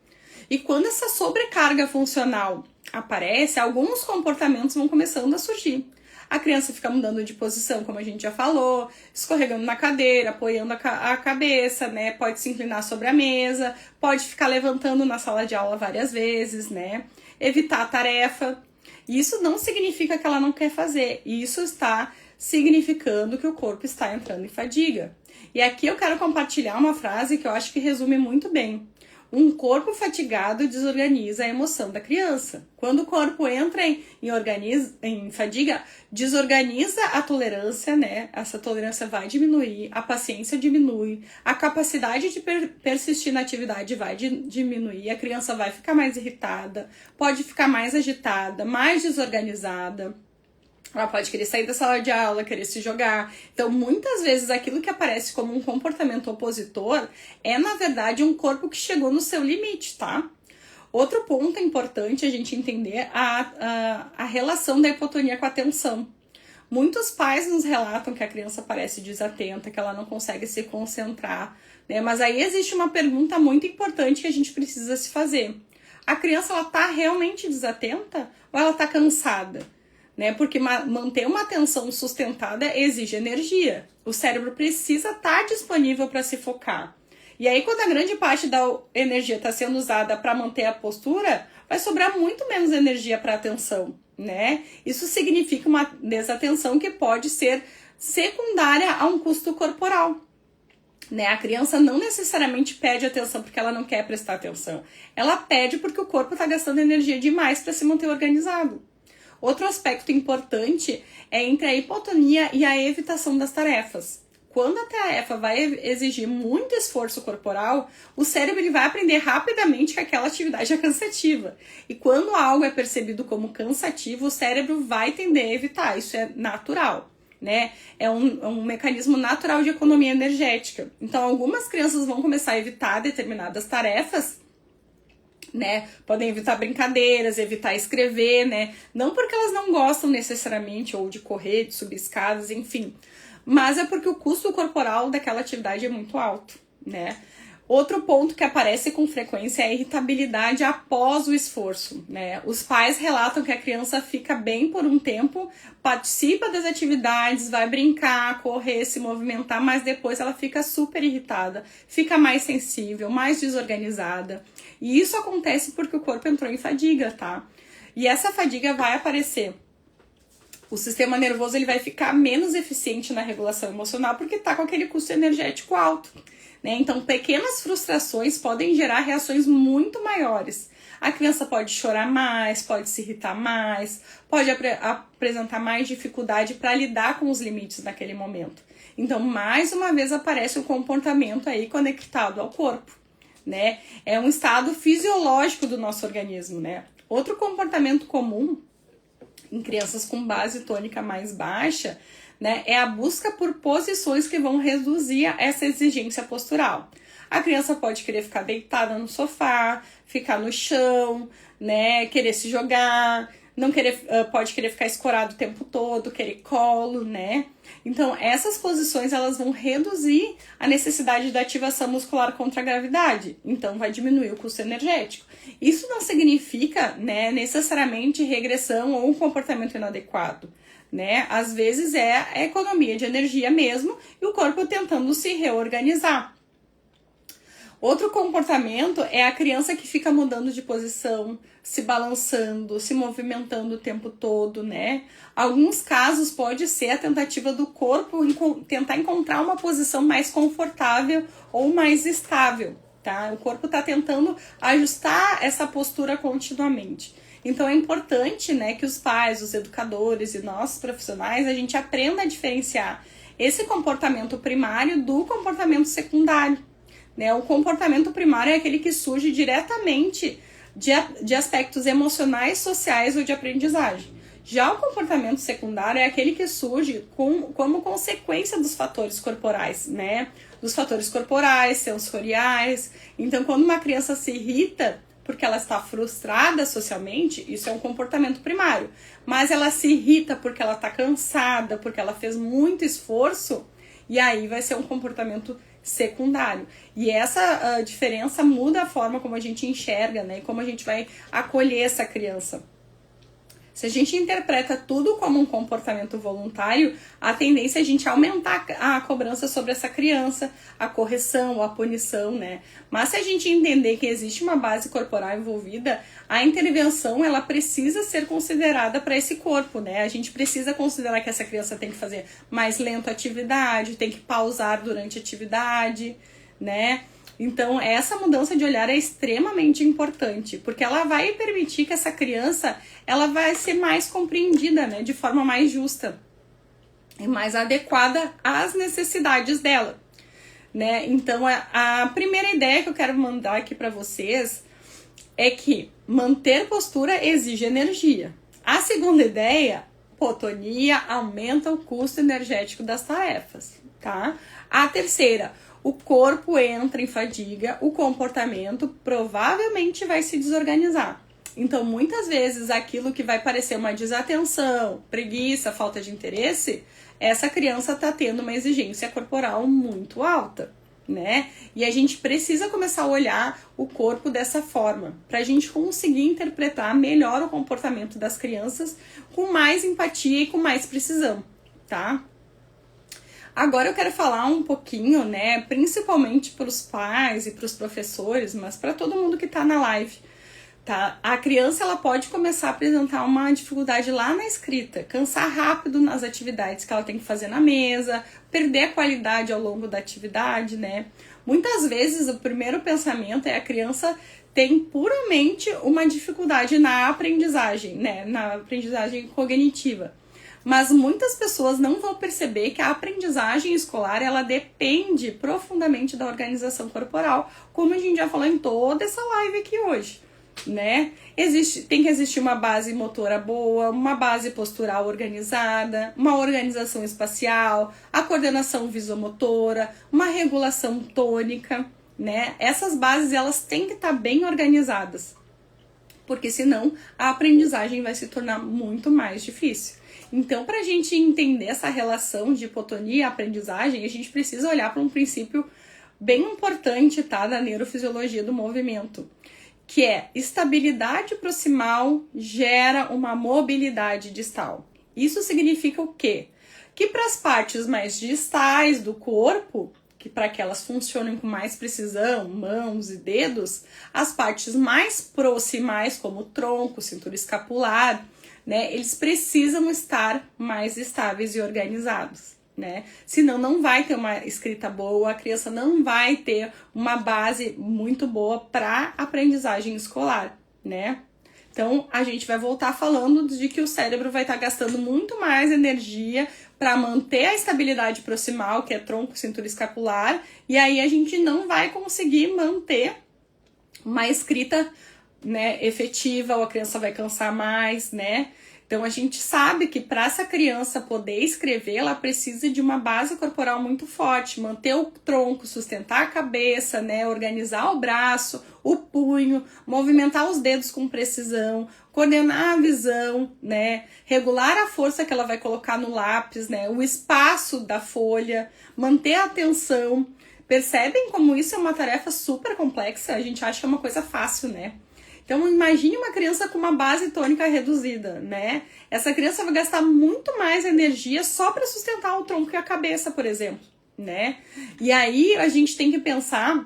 E quando essa sobrecarga funcional aparece, alguns comportamentos vão começando a surgir. A criança fica mudando de posição, como a gente já falou, escorregando na cadeira, apoiando a cabeça, né? Pode se inclinar sobre a mesa, pode ficar levantando na sala de aula várias vezes, né? Evitar a tarefa. Isso não significa que ela não quer fazer. Isso está significando que o corpo está entrando em fadiga. E aqui eu quero compartilhar uma frase que eu acho que resume muito bem. Um corpo fatigado desorganiza a emoção da criança. Quando o corpo entra em fadiga, desorganiza a tolerância, né? Essa tolerância vai diminuir, a paciência diminui, a capacidade de persistir na atividade vai diminuir, a criança vai ficar mais irritada, pode ficar mais agitada, mais desorganizada. Ela pode querer sair da sala de aula, querer se jogar. Então, muitas vezes, aquilo que aparece como um comportamento opositor é, na verdade, um corpo que chegou no seu limite, tá? Outro ponto importante a gente entender a relação da hipotonia com a atenção. Muitos pais nos relatam que a criança parece desatenta, que ela não consegue se concentrar, né? Mas aí existe uma pergunta muito importante que a gente precisa se fazer. A criança, ela tá realmente desatenta ou ela tá cansada? Né? Porque manter uma atenção sustentada exige energia. O cérebro precisa estar disponível para se focar. E aí, quando a grande parte da energia está sendo usada para manter a postura, vai sobrar muito menos energia para a atenção, né? Isso significa uma desatenção que pode ser secundária a um custo corporal. Né? A criança não necessariamente pede atenção porque ela não quer prestar atenção. Ela pede porque o corpo está gastando energia demais para se manter organizado. Outro aspecto importante é entre a hipotonia e a evitação das tarefas. Quando a tarefa vai exigir muito esforço corporal, o cérebro ele vai aprender rapidamente que aquela atividade é cansativa. E quando algo é percebido como cansativo, o cérebro vai tender a evitar. Isso é natural, né? É um mecanismo natural de economia energética. Então, algumas crianças vão começar a evitar determinadas tarefas, né? Podem evitar brincadeiras, evitar escrever, né? Não porque elas não gostam necessariamente ou de correr, de subir escadas, enfim, mas é porque o custo corporal daquela atividade é muito alto, né? Outro ponto que aparece com frequência é a irritabilidade após o esforço, né? Os pais relatam que a criança fica bem por um tempo, participa das atividades, vai brincar, correr, se movimentar, mas depois ela fica super irritada, fica mais sensível, mais desorganizada. E isso acontece porque o corpo entrou em fadiga, tá? E essa fadiga vai aparecer. O sistema nervoso ele vai ficar menos eficiente na regulação emocional porque está com aquele custo energético alto, né? Então, pequenas frustrações podem gerar reações muito maiores. A criança pode chorar mais, pode se irritar mais, pode apresentar mais dificuldade para lidar com os limites naquele momento. Então, mais uma vez aparece um comportamento aí conectado ao corpo, né? É um estado fisiológico do nosso organismo, né? Outro comportamento comum em crianças com base tônica mais baixa, né, é a busca por posições que vão reduzir essa exigência postural. A criança pode querer ficar deitada no sofá, ficar no chão, né, querer se jogar, não querer, pode querer ficar escorado o tempo todo, querer colo, né? Então, essas posições elas vão reduzir a necessidade da ativação muscular contra a gravidade. Então, vai diminuir o custo energético. Isso não significa, né, necessariamente regressão ou um comportamento inadequado, né? Às vezes é a economia de energia mesmo e o corpo tentando se reorganizar. Outro comportamento é a criança que fica mudando de posição, se balançando, se movimentando o tempo todo, né? Alguns casos pode ser a tentativa do corpo tentar encontrar uma posição mais confortável ou mais estável, tá? O corpo está tentando ajustar essa postura continuamente. Então é importante, né, que os pais, os educadores e nós profissionais, a gente aprenda a diferenciar esse comportamento primário do comportamento secundário. Né? O comportamento primário é aquele que surge diretamente de aspectos emocionais, sociais ou de aprendizagem. Já o comportamento secundário é aquele que surge como consequência dos fatores corporais, né? Dos fatores corporais, sensoriais. Então, quando uma criança se irrita porque ela está frustrada socialmente, isso é um comportamento primário. Mas ela se irrita porque ela está cansada, porque ela fez muito esforço, e aí vai ser um comportamento secundário. E essa diferença muda a forma como a gente enxerga, né? E como a gente vai acolher essa criança. Se a gente interpreta tudo como um comportamento voluntário, a tendência é a gente aumentar a cobrança sobre essa criança, a correção, a punição, né? Mas se a gente entender que existe uma base corporal envolvida, a intervenção, ela precisa ser considerada para esse corpo, né? A gente precisa considerar que essa criança tem que fazer mais lento a atividade, tem que pausar durante a atividade, né? Então, essa mudança de olhar é extremamente importante, porque ela vai permitir que essa criança, ela vai ser mais compreendida, né, de forma mais justa e mais adequada às necessidades dela, né? Então, a primeira ideia que eu quero mandar aqui para vocês é que manter postura exige energia. A segunda ideia, hipotonia aumenta o custo energético das tarefas, tá? A terceira, o corpo entra em fadiga, o comportamento provavelmente vai se desorganizar. Então, muitas vezes, aquilo que vai parecer uma desatenção, preguiça, falta de interesse, essa criança está tendo uma exigência corporal muito alta, né? E a gente precisa começar a olhar o corpo dessa forma, para a gente conseguir interpretar melhor o comportamento das crianças com mais empatia e com mais precisão, tá? Agora eu quero falar um pouquinho, né, principalmente para os pais e para os professores, mas para todo mundo que está na live, tá? A criança, ela pode começar a apresentar uma dificuldade lá na escrita, cansar rápido nas atividades que ela tem que fazer na mesa, perder a qualidade ao longo da atividade, né? Muitas vezes o primeiro pensamento é a criança tem puramente uma dificuldade na aprendizagem, né, na aprendizagem cognitiva. Mas muitas pessoas não vão perceber que a aprendizagem escolar, ela depende profundamente da organização corporal, como a gente já falou em toda essa live aqui hoje, né? Tem que existir uma base motora boa, uma base postural organizada, uma organização espacial, a coordenação visomotora, uma regulação tônica, né? Essas bases, elas têm que estar bem organizadas, porque senão a aprendizagem vai se tornar muito mais difícil. Então, para a gente entender essa relação de hipotonia e aprendizagem, a gente precisa olhar para um princípio bem importante, tá, da neurofisiologia do movimento, que é estabilidade proximal gera uma mobilidade distal. Isso significa o quê? Que para as partes mais distais do corpo, que para que elas funcionem com mais precisão, mãos e dedos, as partes mais proximais, como o tronco, cintura escapular, né, eles precisam estar mais estáveis e organizados, né? Senão não vai ter uma escrita boa, a criança não vai ter uma base muito boa para aprendizagem escolar, né? Então, a gente vai voltar falando de que o cérebro vai estar gastando muito mais energia para manter a estabilidade proximal, que é tronco, cintura escapular, e aí a gente não vai conseguir manter uma escrita, né, efetiva, ou a criança vai cansar mais, né? Então a gente sabe que para essa criança poder escrever, ela precisa de uma base corporal muito forte, manter o tronco, sustentar a cabeça, né, organizar o braço, o punho, movimentar os dedos com precisão, coordenar a visão, né, regular a força que ela vai colocar no lápis, né, o espaço da folha, manter a atenção. Percebem como isso é uma tarefa super complexa? A gente acha que é uma coisa fácil, né? Então, imagine uma criança com uma base tônica reduzida, né? Essa criança vai gastar muito mais energia só para sustentar o tronco e a cabeça, por exemplo, né? E aí, a gente tem que pensar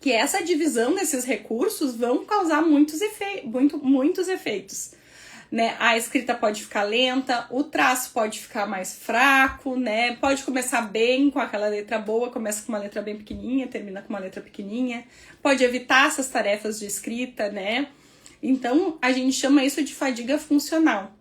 que essa divisão desses recursos vão causar muitos efeitos, né? A escrita pode ficar lenta, o traço pode ficar mais fraco, né? Pode começar bem com aquela letra boa, começa com uma letra bem pequenininha, termina com uma letra pequenininha. Pode evitar essas tarefas de escrita, né? Então, a gente chama isso de fadiga funcional.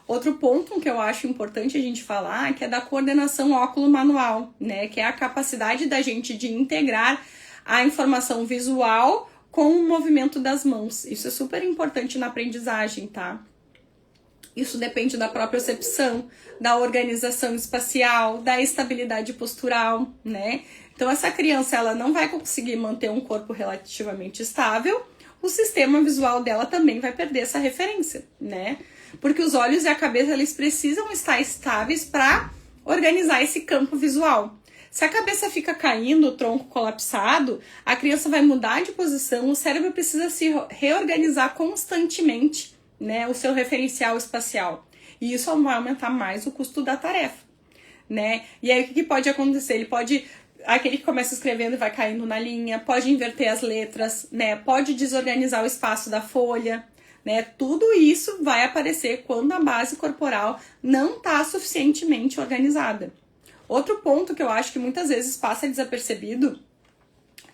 Outro ponto que eu acho importante a gente falar que é da coordenação óculo-manual, né? Que é a capacidade da gente de integrar a informação visual com o movimento das mãos. Isso é super importante na aprendizagem, tá? Isso depende da própria percepção, da organização espacial, da estabilidade postural, né? Então, essa criança, ela não vai conseguir manter um corpo relativamente estável, o sistema visual dela também vai perder essa referência, né? Porque os olhos e a cabeça, eles precisam estar estáveis para organizar esse campo visual. Se a cabeça fica caindo, o tronco colapsado, a criança vai mudar de posição, o cérebro precisa se reorganizar constantemente, né, o seu referencial espacial. E isso vai aumentar mais o custo da tarefa, né? E aí o que pode acontecer? Ele pode, aquele que começa escrevendo e vai caindo na linha, pode inverter as letras, né? Pode desorganizar o espaço da folha, né? Tudo isso vai aparecer quando a base corporal não está suficientemente organizada. Outro ponto que eu acho que muitas vezes passa desapercebido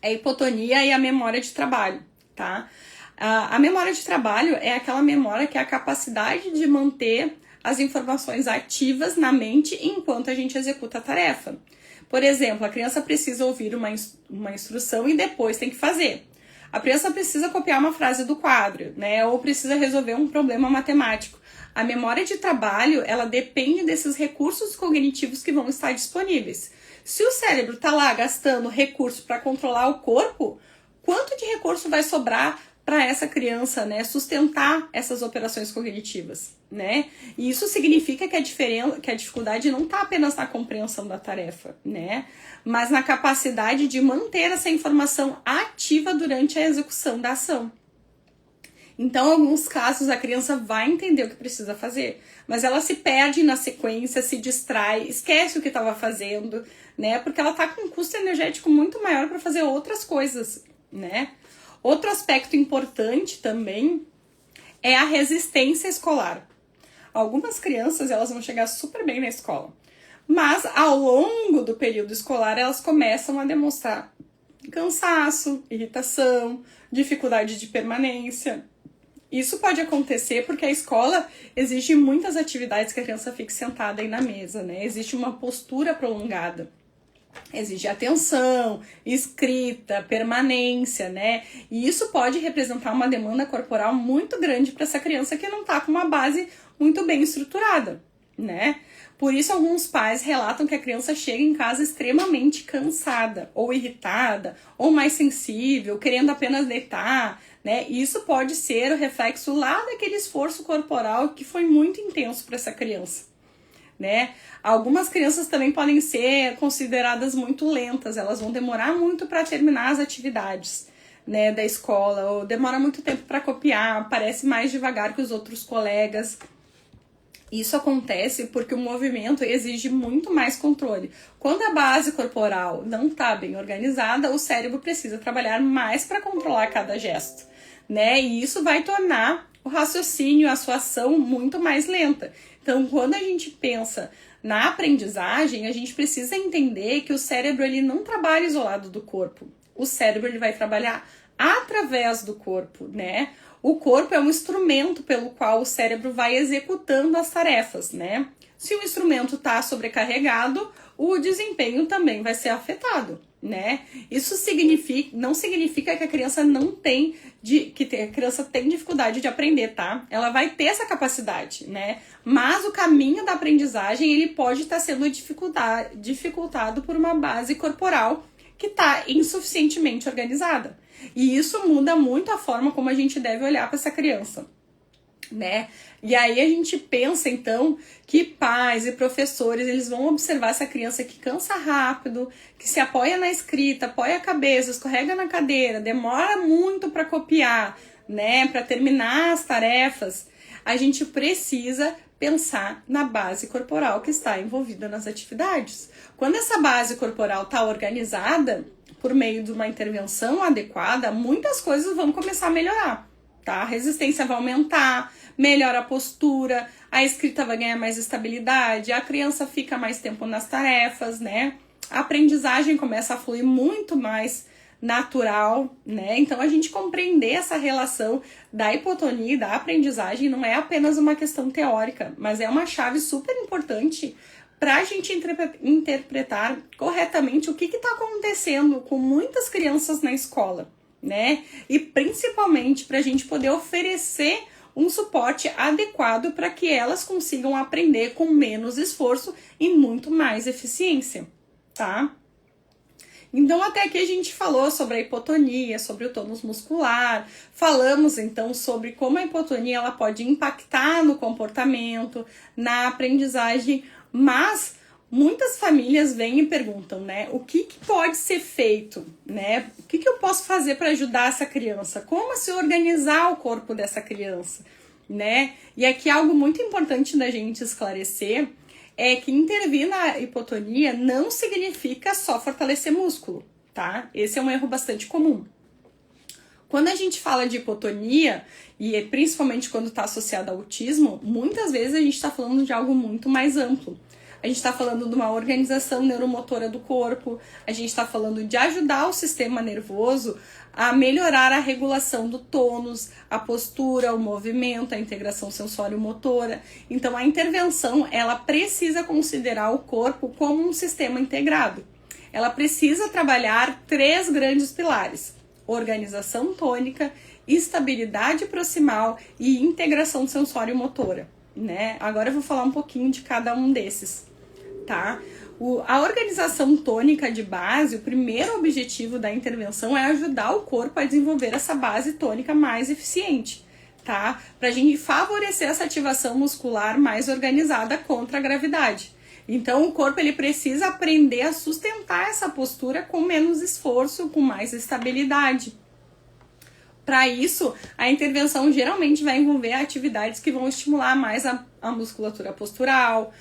É a hipotonia e a memória de trabalho, tá? A memória de trabalho é aquela memória que é a capacidade de manter as informações ativas na mente enquanto a gente executa a tarefa. Por exemplo, a criança precisa ouvir uma instrução e depois tem que fazer. A criança precisa copiar uma frase do quadro, né? Ou precisa resolver um problema matemático. A memória de trabalho, ela depende desses recursos cognitivos que vão estar disponíveis. Se o cérebro está lá gastando recurso para controlar o corpo, quanto de recurso vai sobrar para essa criança, né, sustentar essas operações cognitivas, né? E isso significa que a dificuldade não está apenas na compreensão da tarefa, né, mas na capacidade de manter essa informação ativa durante a execução da ação. Então, em alguns casos, a criança vai entender o que precisa fazer, mas ela se perde na sequência, se distrai, esquece o que estava fazendo, né? Porque ela está com um custo energético muito maior para fazer outras coisas, né? Outro aspecto importante também é a resistência escolar. Algumas crianças, elas vão chegar super bem na escola, mas ao longo do período escolar, elas começam a demonstrar cansaço, irritação, dificuldade de permanência. Isso pode acontecer porque a escola exige muitas atividades que a criança fique sentada aí na mesa, né? Existe uma postura prolongada. Exige atenção, escrita, permanência, né? E isso pode representar uma demanda corporal muito grande para essa criança que não está com uma base muito bem estruturada, né? Por isso, alguns pais relatam que a criança chega em casa extremamente cansada, ou irritada, ou mais sensível, querendo apenas deitar, né? E isso pode ser o reflexo lá daquele esforço corporal que foi muito intenso para essa criança, né? Algumas crianças também podem ser consideradas muito lentas, elas vão demorar muito para terminar as atividades, né, da escola, ou demora muito tempo para copiar, parece mais devagar que os outros colegas. Isso acontece porque o movimento exige muito mais controle. Quando a base corporal não está bem organizada, o cérebro precisa trabalhar mais para controlar cada gesto, né? E isso vai tornar o raciocínio, a sua ação muito mais lenta. Então, quando a gente pensa na aprendizagem, a gente precisa entender que o cérebro ele não trabalha isolado do corpo. O cérebro ele vai trabalhar através do corpo, né? O corpo é um instrumento pelo qual o cérebro vai executando as tarefas, né? Se o instrumento está sobrecarregado, o desempenho também vai ser afetado, né? Isso não significa que a criança a criança tem dificuldade de aprender, tá? Ela vai ter essa capacidade, né? Mas o caminho da aprendizagem ele pode estar sendo dificultado por uma base corporal que está insuficientemente organizada. E isso muda muito a forma como a gente deve olhar para essa criança, né? E aí a gente pensa, então, que pais e professores, eles vão observar essa criança que cansa rápido, que se apoia na escrita, apoia a cabeça, escorrega na cadeira, demora muito para copiar, né? Para terminar as tarefas. A gente precisa pensar na base corporal que está envolvida nas atividades. Quando essa base corporal está organizada, por meio de uma intervenção adequada, muitas coisas vão começar a melhorar, tá? A resistência vai aumentar, melhora a postura, a escrita vai ganhar mais estabilidade, a criança fica mais tempo nas tarefas, né? A aprendizagem começa a fluir muito mais natural, né? Então, a gente compreender essa relação da hipotonia e da aprendizagem não é apenas uma questão teórica, mas é uma chave super importante para a gente interpretar corretamente o que está acontecendo com muitas crianças na escola, né? E principalmente para a gente poder oferecer um suporte adequado para que elas consigam aprender com menos esforço e muito mais eficiência, tá? Então, até aqui a gente falou sobre a hipotonia, sobre o tônus muscular, falamos então sobre como a hipotonia ela pode impactar no comportamento, na aprendizagem, mas muitas famílias vêm e perguntam, né, o que pode ser feito, né, o que eu posso fazer para ajudar essa criança, como se organizar o corpo dessa criança, né, e aqui algo muito importante da gente esclarecer é que intervir na hipotonia não significa só fortalecer músculo, tá? Esse é um erro bastante comum. Quando a gente fala de hipotonia, e principalmente quando está associado ao autismo, muitas vezes a gente está falando de algo muito mais amplo. a gente está falando de uma organização neuromotora do corpo, a gente está falando de ajudar o sistema nervoso a melhorar a regulação do tônus, a postura, o movimento, a integração sensório-motora. Então, a intervenção, ela precisa considerar o corpo como um sistema integrado. Ela precisa trabalhar 3 grandes pilares: organização tônica, estabilidade proximal e integração sensório-motora, né? Agora eu vou falar um pouquinho de cada um desses, tá? A organização tônica de base, o primeiro objetivo da intervenção é ajudar o corpo a desenvolver essa base tônica mais eficiente, tá? Pra gente favorecer essa ativação muscular mais organizada contra a gravidade. Então, o corpo ele precisa aprender a sustentar essa postura com menos esforço, com mais estabilidade. Para isso, a intervenção geralmente vai envolver atividades que vão estimular mais a musculatura postural,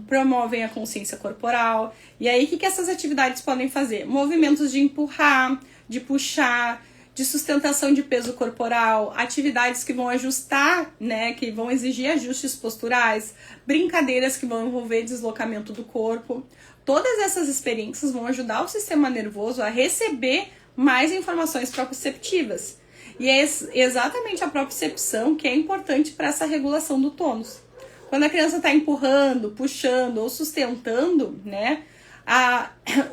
promovem a consciência corporal. E aí, o que essas atividades podem fazer? Movimentos de empurrar, de puxar, de sustentação de peso corporal, atividades que vão ajustar, né, que vão exigir ajustes posturais, brincadeiras que vão envolver deslocamento do corpo. Todas essas experiências vão ajudar o sistema nervoso a receber mais informações proprioceptivas. E é exatamente a propriocepção que é importante para essa regulação do tônus. Quando a criança está empurrando, puxando ou sustentando, né,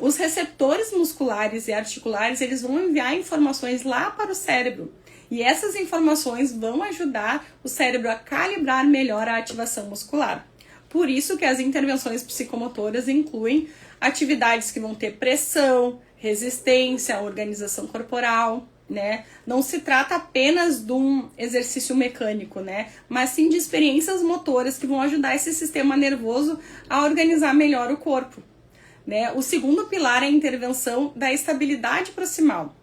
os receptores musculares e articulares, eles vão enviar informações lá para o cérebro. E essas informações vão ajudar o cérebro a calibrar melhor a ativação muscular. Por isso que as intervenções psicomotoras incluem atividades que vão ter pressão, resistência, organização corporal, né? Não se trata apenas de um exercício mecânico, né? Mas sim de experiências motoras que vão ajudar esse sistema nervoso a organizar melhor o corpo, né? O segundo pilar é a intervenção da estabilidade proximal,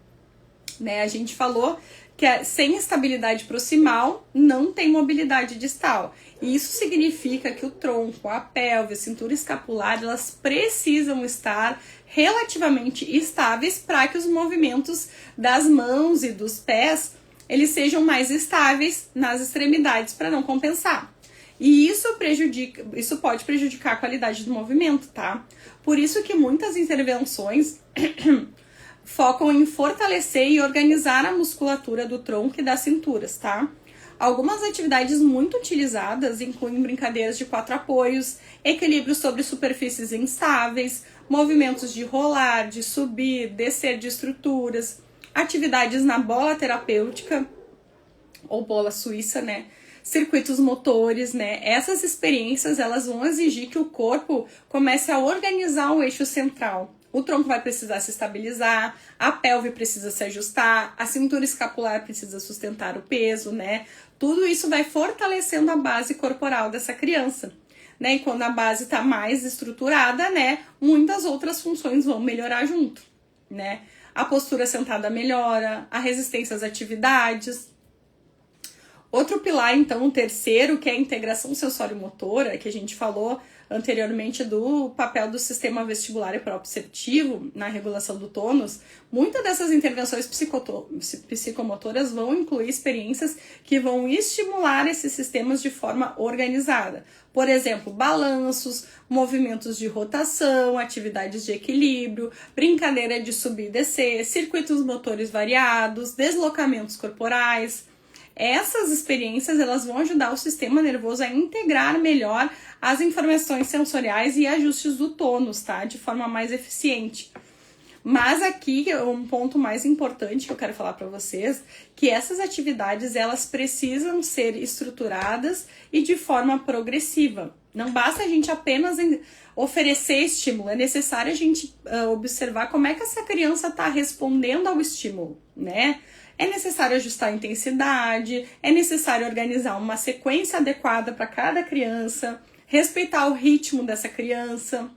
né? A gente falou que sem estabilidade proximal não tem mobilidade distal. E isso significa que o tronco, a pelve, a cintura escapular, elas precisam estar relativamente estáveis para que os movimentos das mãos e dos pés eles sejam mais estáveis nas extremidades para não compensar. E isso pode prejudicar a qualidade do movimento, tá? Por isso que muitas intervenções focam em fortalecer e organizar a musculatura do tronco e das cinturas, tá? Algumas atividades muito utilizadas incluem brincadeiras de 4 apoios, equilíbrio sobre superfícies instáveis, movimentos de rolar, de subir, descer de estruturas, atividades na bola terapêutica ou bola suíça, né? Circuitos motores, né? Essas experiências, elas vão exigir que o corpo comece a organizar o eixo central. O tronco vai precisar se estabilizar, a pelve precisa se ajustar, a cintura escapular precisa sustentar o peso, né? Tudo isso vai fortalecendo a base corporal dessa criança, né? E quando a base está mais estruturada, né? Muitas outras funções vão melhorar junto, né? A postura sentada melhora, a resistência às atividades. Outro pilar, então, o terceiro, que é a integração sensório-motora, que a gente falou anteriormente do papel do sistema vestibular e proprioceptivo na regulação do tônus. Muitas dessas intervenções psicomotoras vão incluir experiências que vão estimular esses sistemas de forma organizada. Por exemplo, balanços, movimentos de rotação, atividades de equilíbrio, brincadeira de subir e descer, circuitos motores variados, deslocamentos corporais. Essas experiências elas vão ajudar o sistema nervoso a integrar melhor as informações sensoriais e ajustes do tônus, tá? De forma mais eficiente. Mas aqui um ponto mais importante que eu quero falar para vocês, que essas atividades elas precisam ser estruturadas e de forma progressiva. Não basta a gente apenas oferecer estímulo, é necessário a gente observar como é que essa criança está respondendo ao estímulo, né? É necessário ajustar a intensidade, é necessário organizar uma sequência adequada para cada criança, respeitar o ritmo dessa criança,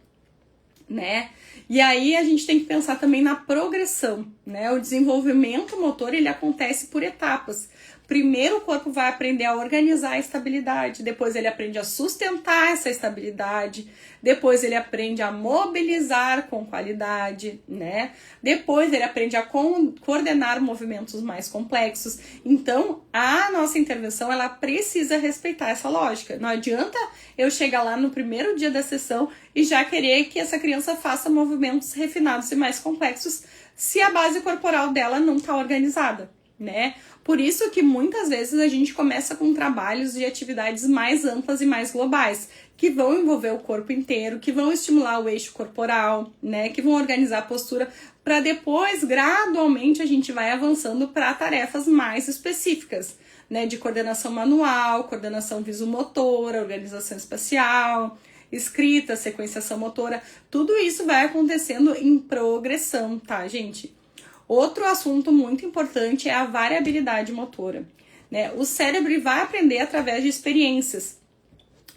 né? E aí a gente tem que pensar também na progressão, né? O desenvolvimento motor, ele acontece por etapas. Primeiro o corpo vai aprender a organizar a estabilidade, depois ele aprende a sustentar essa estabilidade, depois ele aprende a mobilizar com qualidade, né? Depois ele aprende a coordenar movimentos mais complexos. Então, a nossa intervenção, ela precisa respeitar essa lógica. Não adianta eu chegar lá no primeiro dia da sessão e já querer que essa criança faça movimentos refinados e mais complexos se a base corporal dela não está organizada, né? Por isso que muitas vezes a gente começa com trabalhos de atividades mais amplas e mais globais, que vão envolver o corpo inteiro, que vão estimular o eixo corporal, né, que vão organizar a postura, para depois, gradualmente, a gente vai avançando para tarefas mais específicas, né, de coordenação manual, coordenação visomotora, organização espacial, escrita, sequenciação motora, tudo isso vai acontecendo em progressão, tá, gente? Outro assunto muito importante é a variabilidade motora, né? O cérebro vai aprender através de experiências.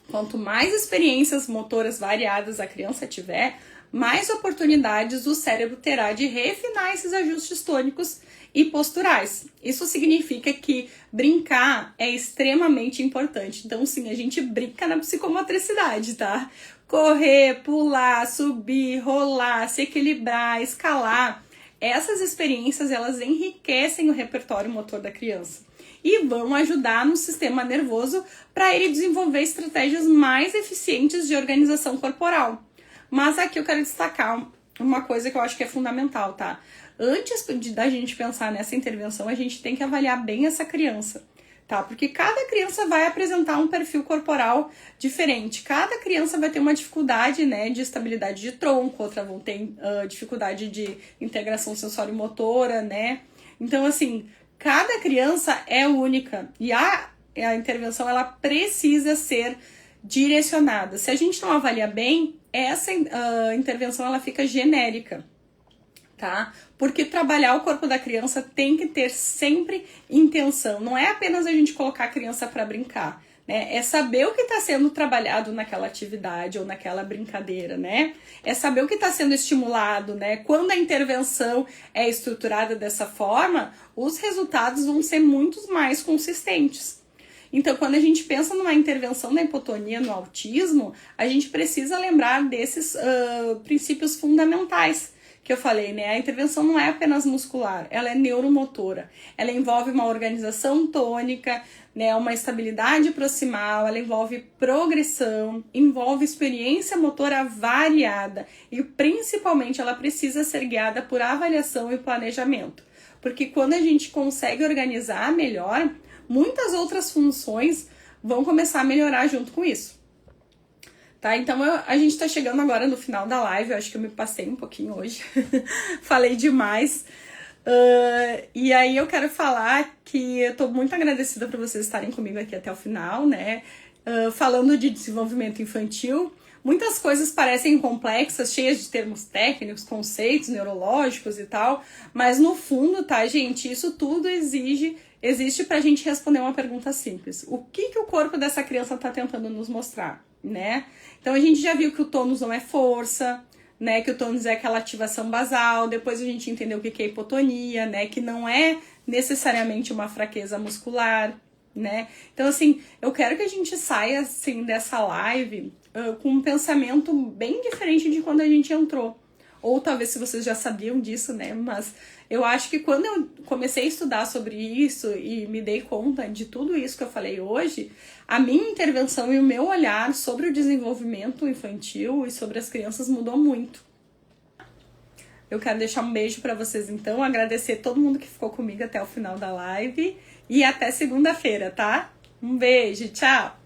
Quanto mais experiências motoras variadas a criança tiver, mais oportunidades o cérebro terá de refinar esses ajustes tônicos e posturais. Isso significa que brincar é extremamente importante. Então, sim, a gente brinca na psicomotricidade, tá? Correr, pular, subir, rolar, se equilibrar, escalar. Essas experiências, elas enriquecem o repertório motor da criança e vão ajudar no sistema nervoso para ele desenvolver estratégias mais eficientes de organização corporal. Mas aqui eu quero destacar uma coisa que eu acho que é fundamental, tá? Antes da gente pensar nessa intervenção, a gente tem que avaliar bem essa criança, tá? Porque cada criança vai apresentar um perfil corporal diferente. Cada criança vai ter uma dificuldade, né, de estabilidade de tronco, outra vão ter dificuldade de integração sensório-motora, né? Então, assim, cada criança é única e a intervenção, ela precisa ser direcionada. Se a gente não avalia bem, essa intervenção, ela fica genérica, tá? Porque trabalhar o corpo da criança tem que ter sempre intenção. Não é apenas a gente colocar a criança para brincar, né? É saber o que está sendo trabalhado naquela atividade ou naquela brincadeira, né? É saber o que está sendo estimulado, né? Quando a intervenção é estruturada dessa forma, os resultados vão ser muito mais consistentes. Então, quando a gente pensa numa intervenção na hipotonia, no autismo, a gente precisa lembrar desses princípios fundamentais que eu falei, né? A intervenção não é apenas muscular, ela é neuromotora. Ela envolve uma organização tônica, né? Uma estabilidade proximal, ela envolve progressão, envolve experiência motora variada e, principalmente, ela precisa ser guiada por avaliação e planejamento. Porque quando a gente consegue organizar melhor, muitas outras funções vão começar a melhorar junto com isso. Tá? Então, a gente tá chegando agora no final da live, eu acho que eu me passei um pouquinho hoje, falei demais. E aí eu quero falar que eu tô muito agradecida por vocês estarem comigo aqui até o final, né? Falando de desenvolvimento infantil, muitas coisas parecem complexas, cheias de termos técnicos, conceitos neurológicos e tal, mas no fundo, tá, gente, isso tudo existe pra gente responder uma pergunta simples. O que o corpo dessa criança tá tentando nos mostrar, né? Então a gente já viu que o tônus não é força, né? Que o tônus é aquela ativação basal, depois a gente entendeu o que é hipotonia, né? Que não é necessariamente uma fraqueza muscular, né? Então, assim, eu quero que a gente saia, assim, dessa live com um pensamento bem diferente de quando a gente entrou. Ou talvez se vocês já sabiam disso, né? Mas eu acho que quando eu comecei a estudar sobre isso e me dei conta de tudo isso que eu falei hoje, a minha intervenção e o meu olhar sobre o desenvolvimento infantil e sobre as crianças mudou muito. Eu quero deixar um beijo para vocês então, agradecer todo mundo que ficou comigo até o final da live e até segunda-feira, tá? Um beijo, tchau!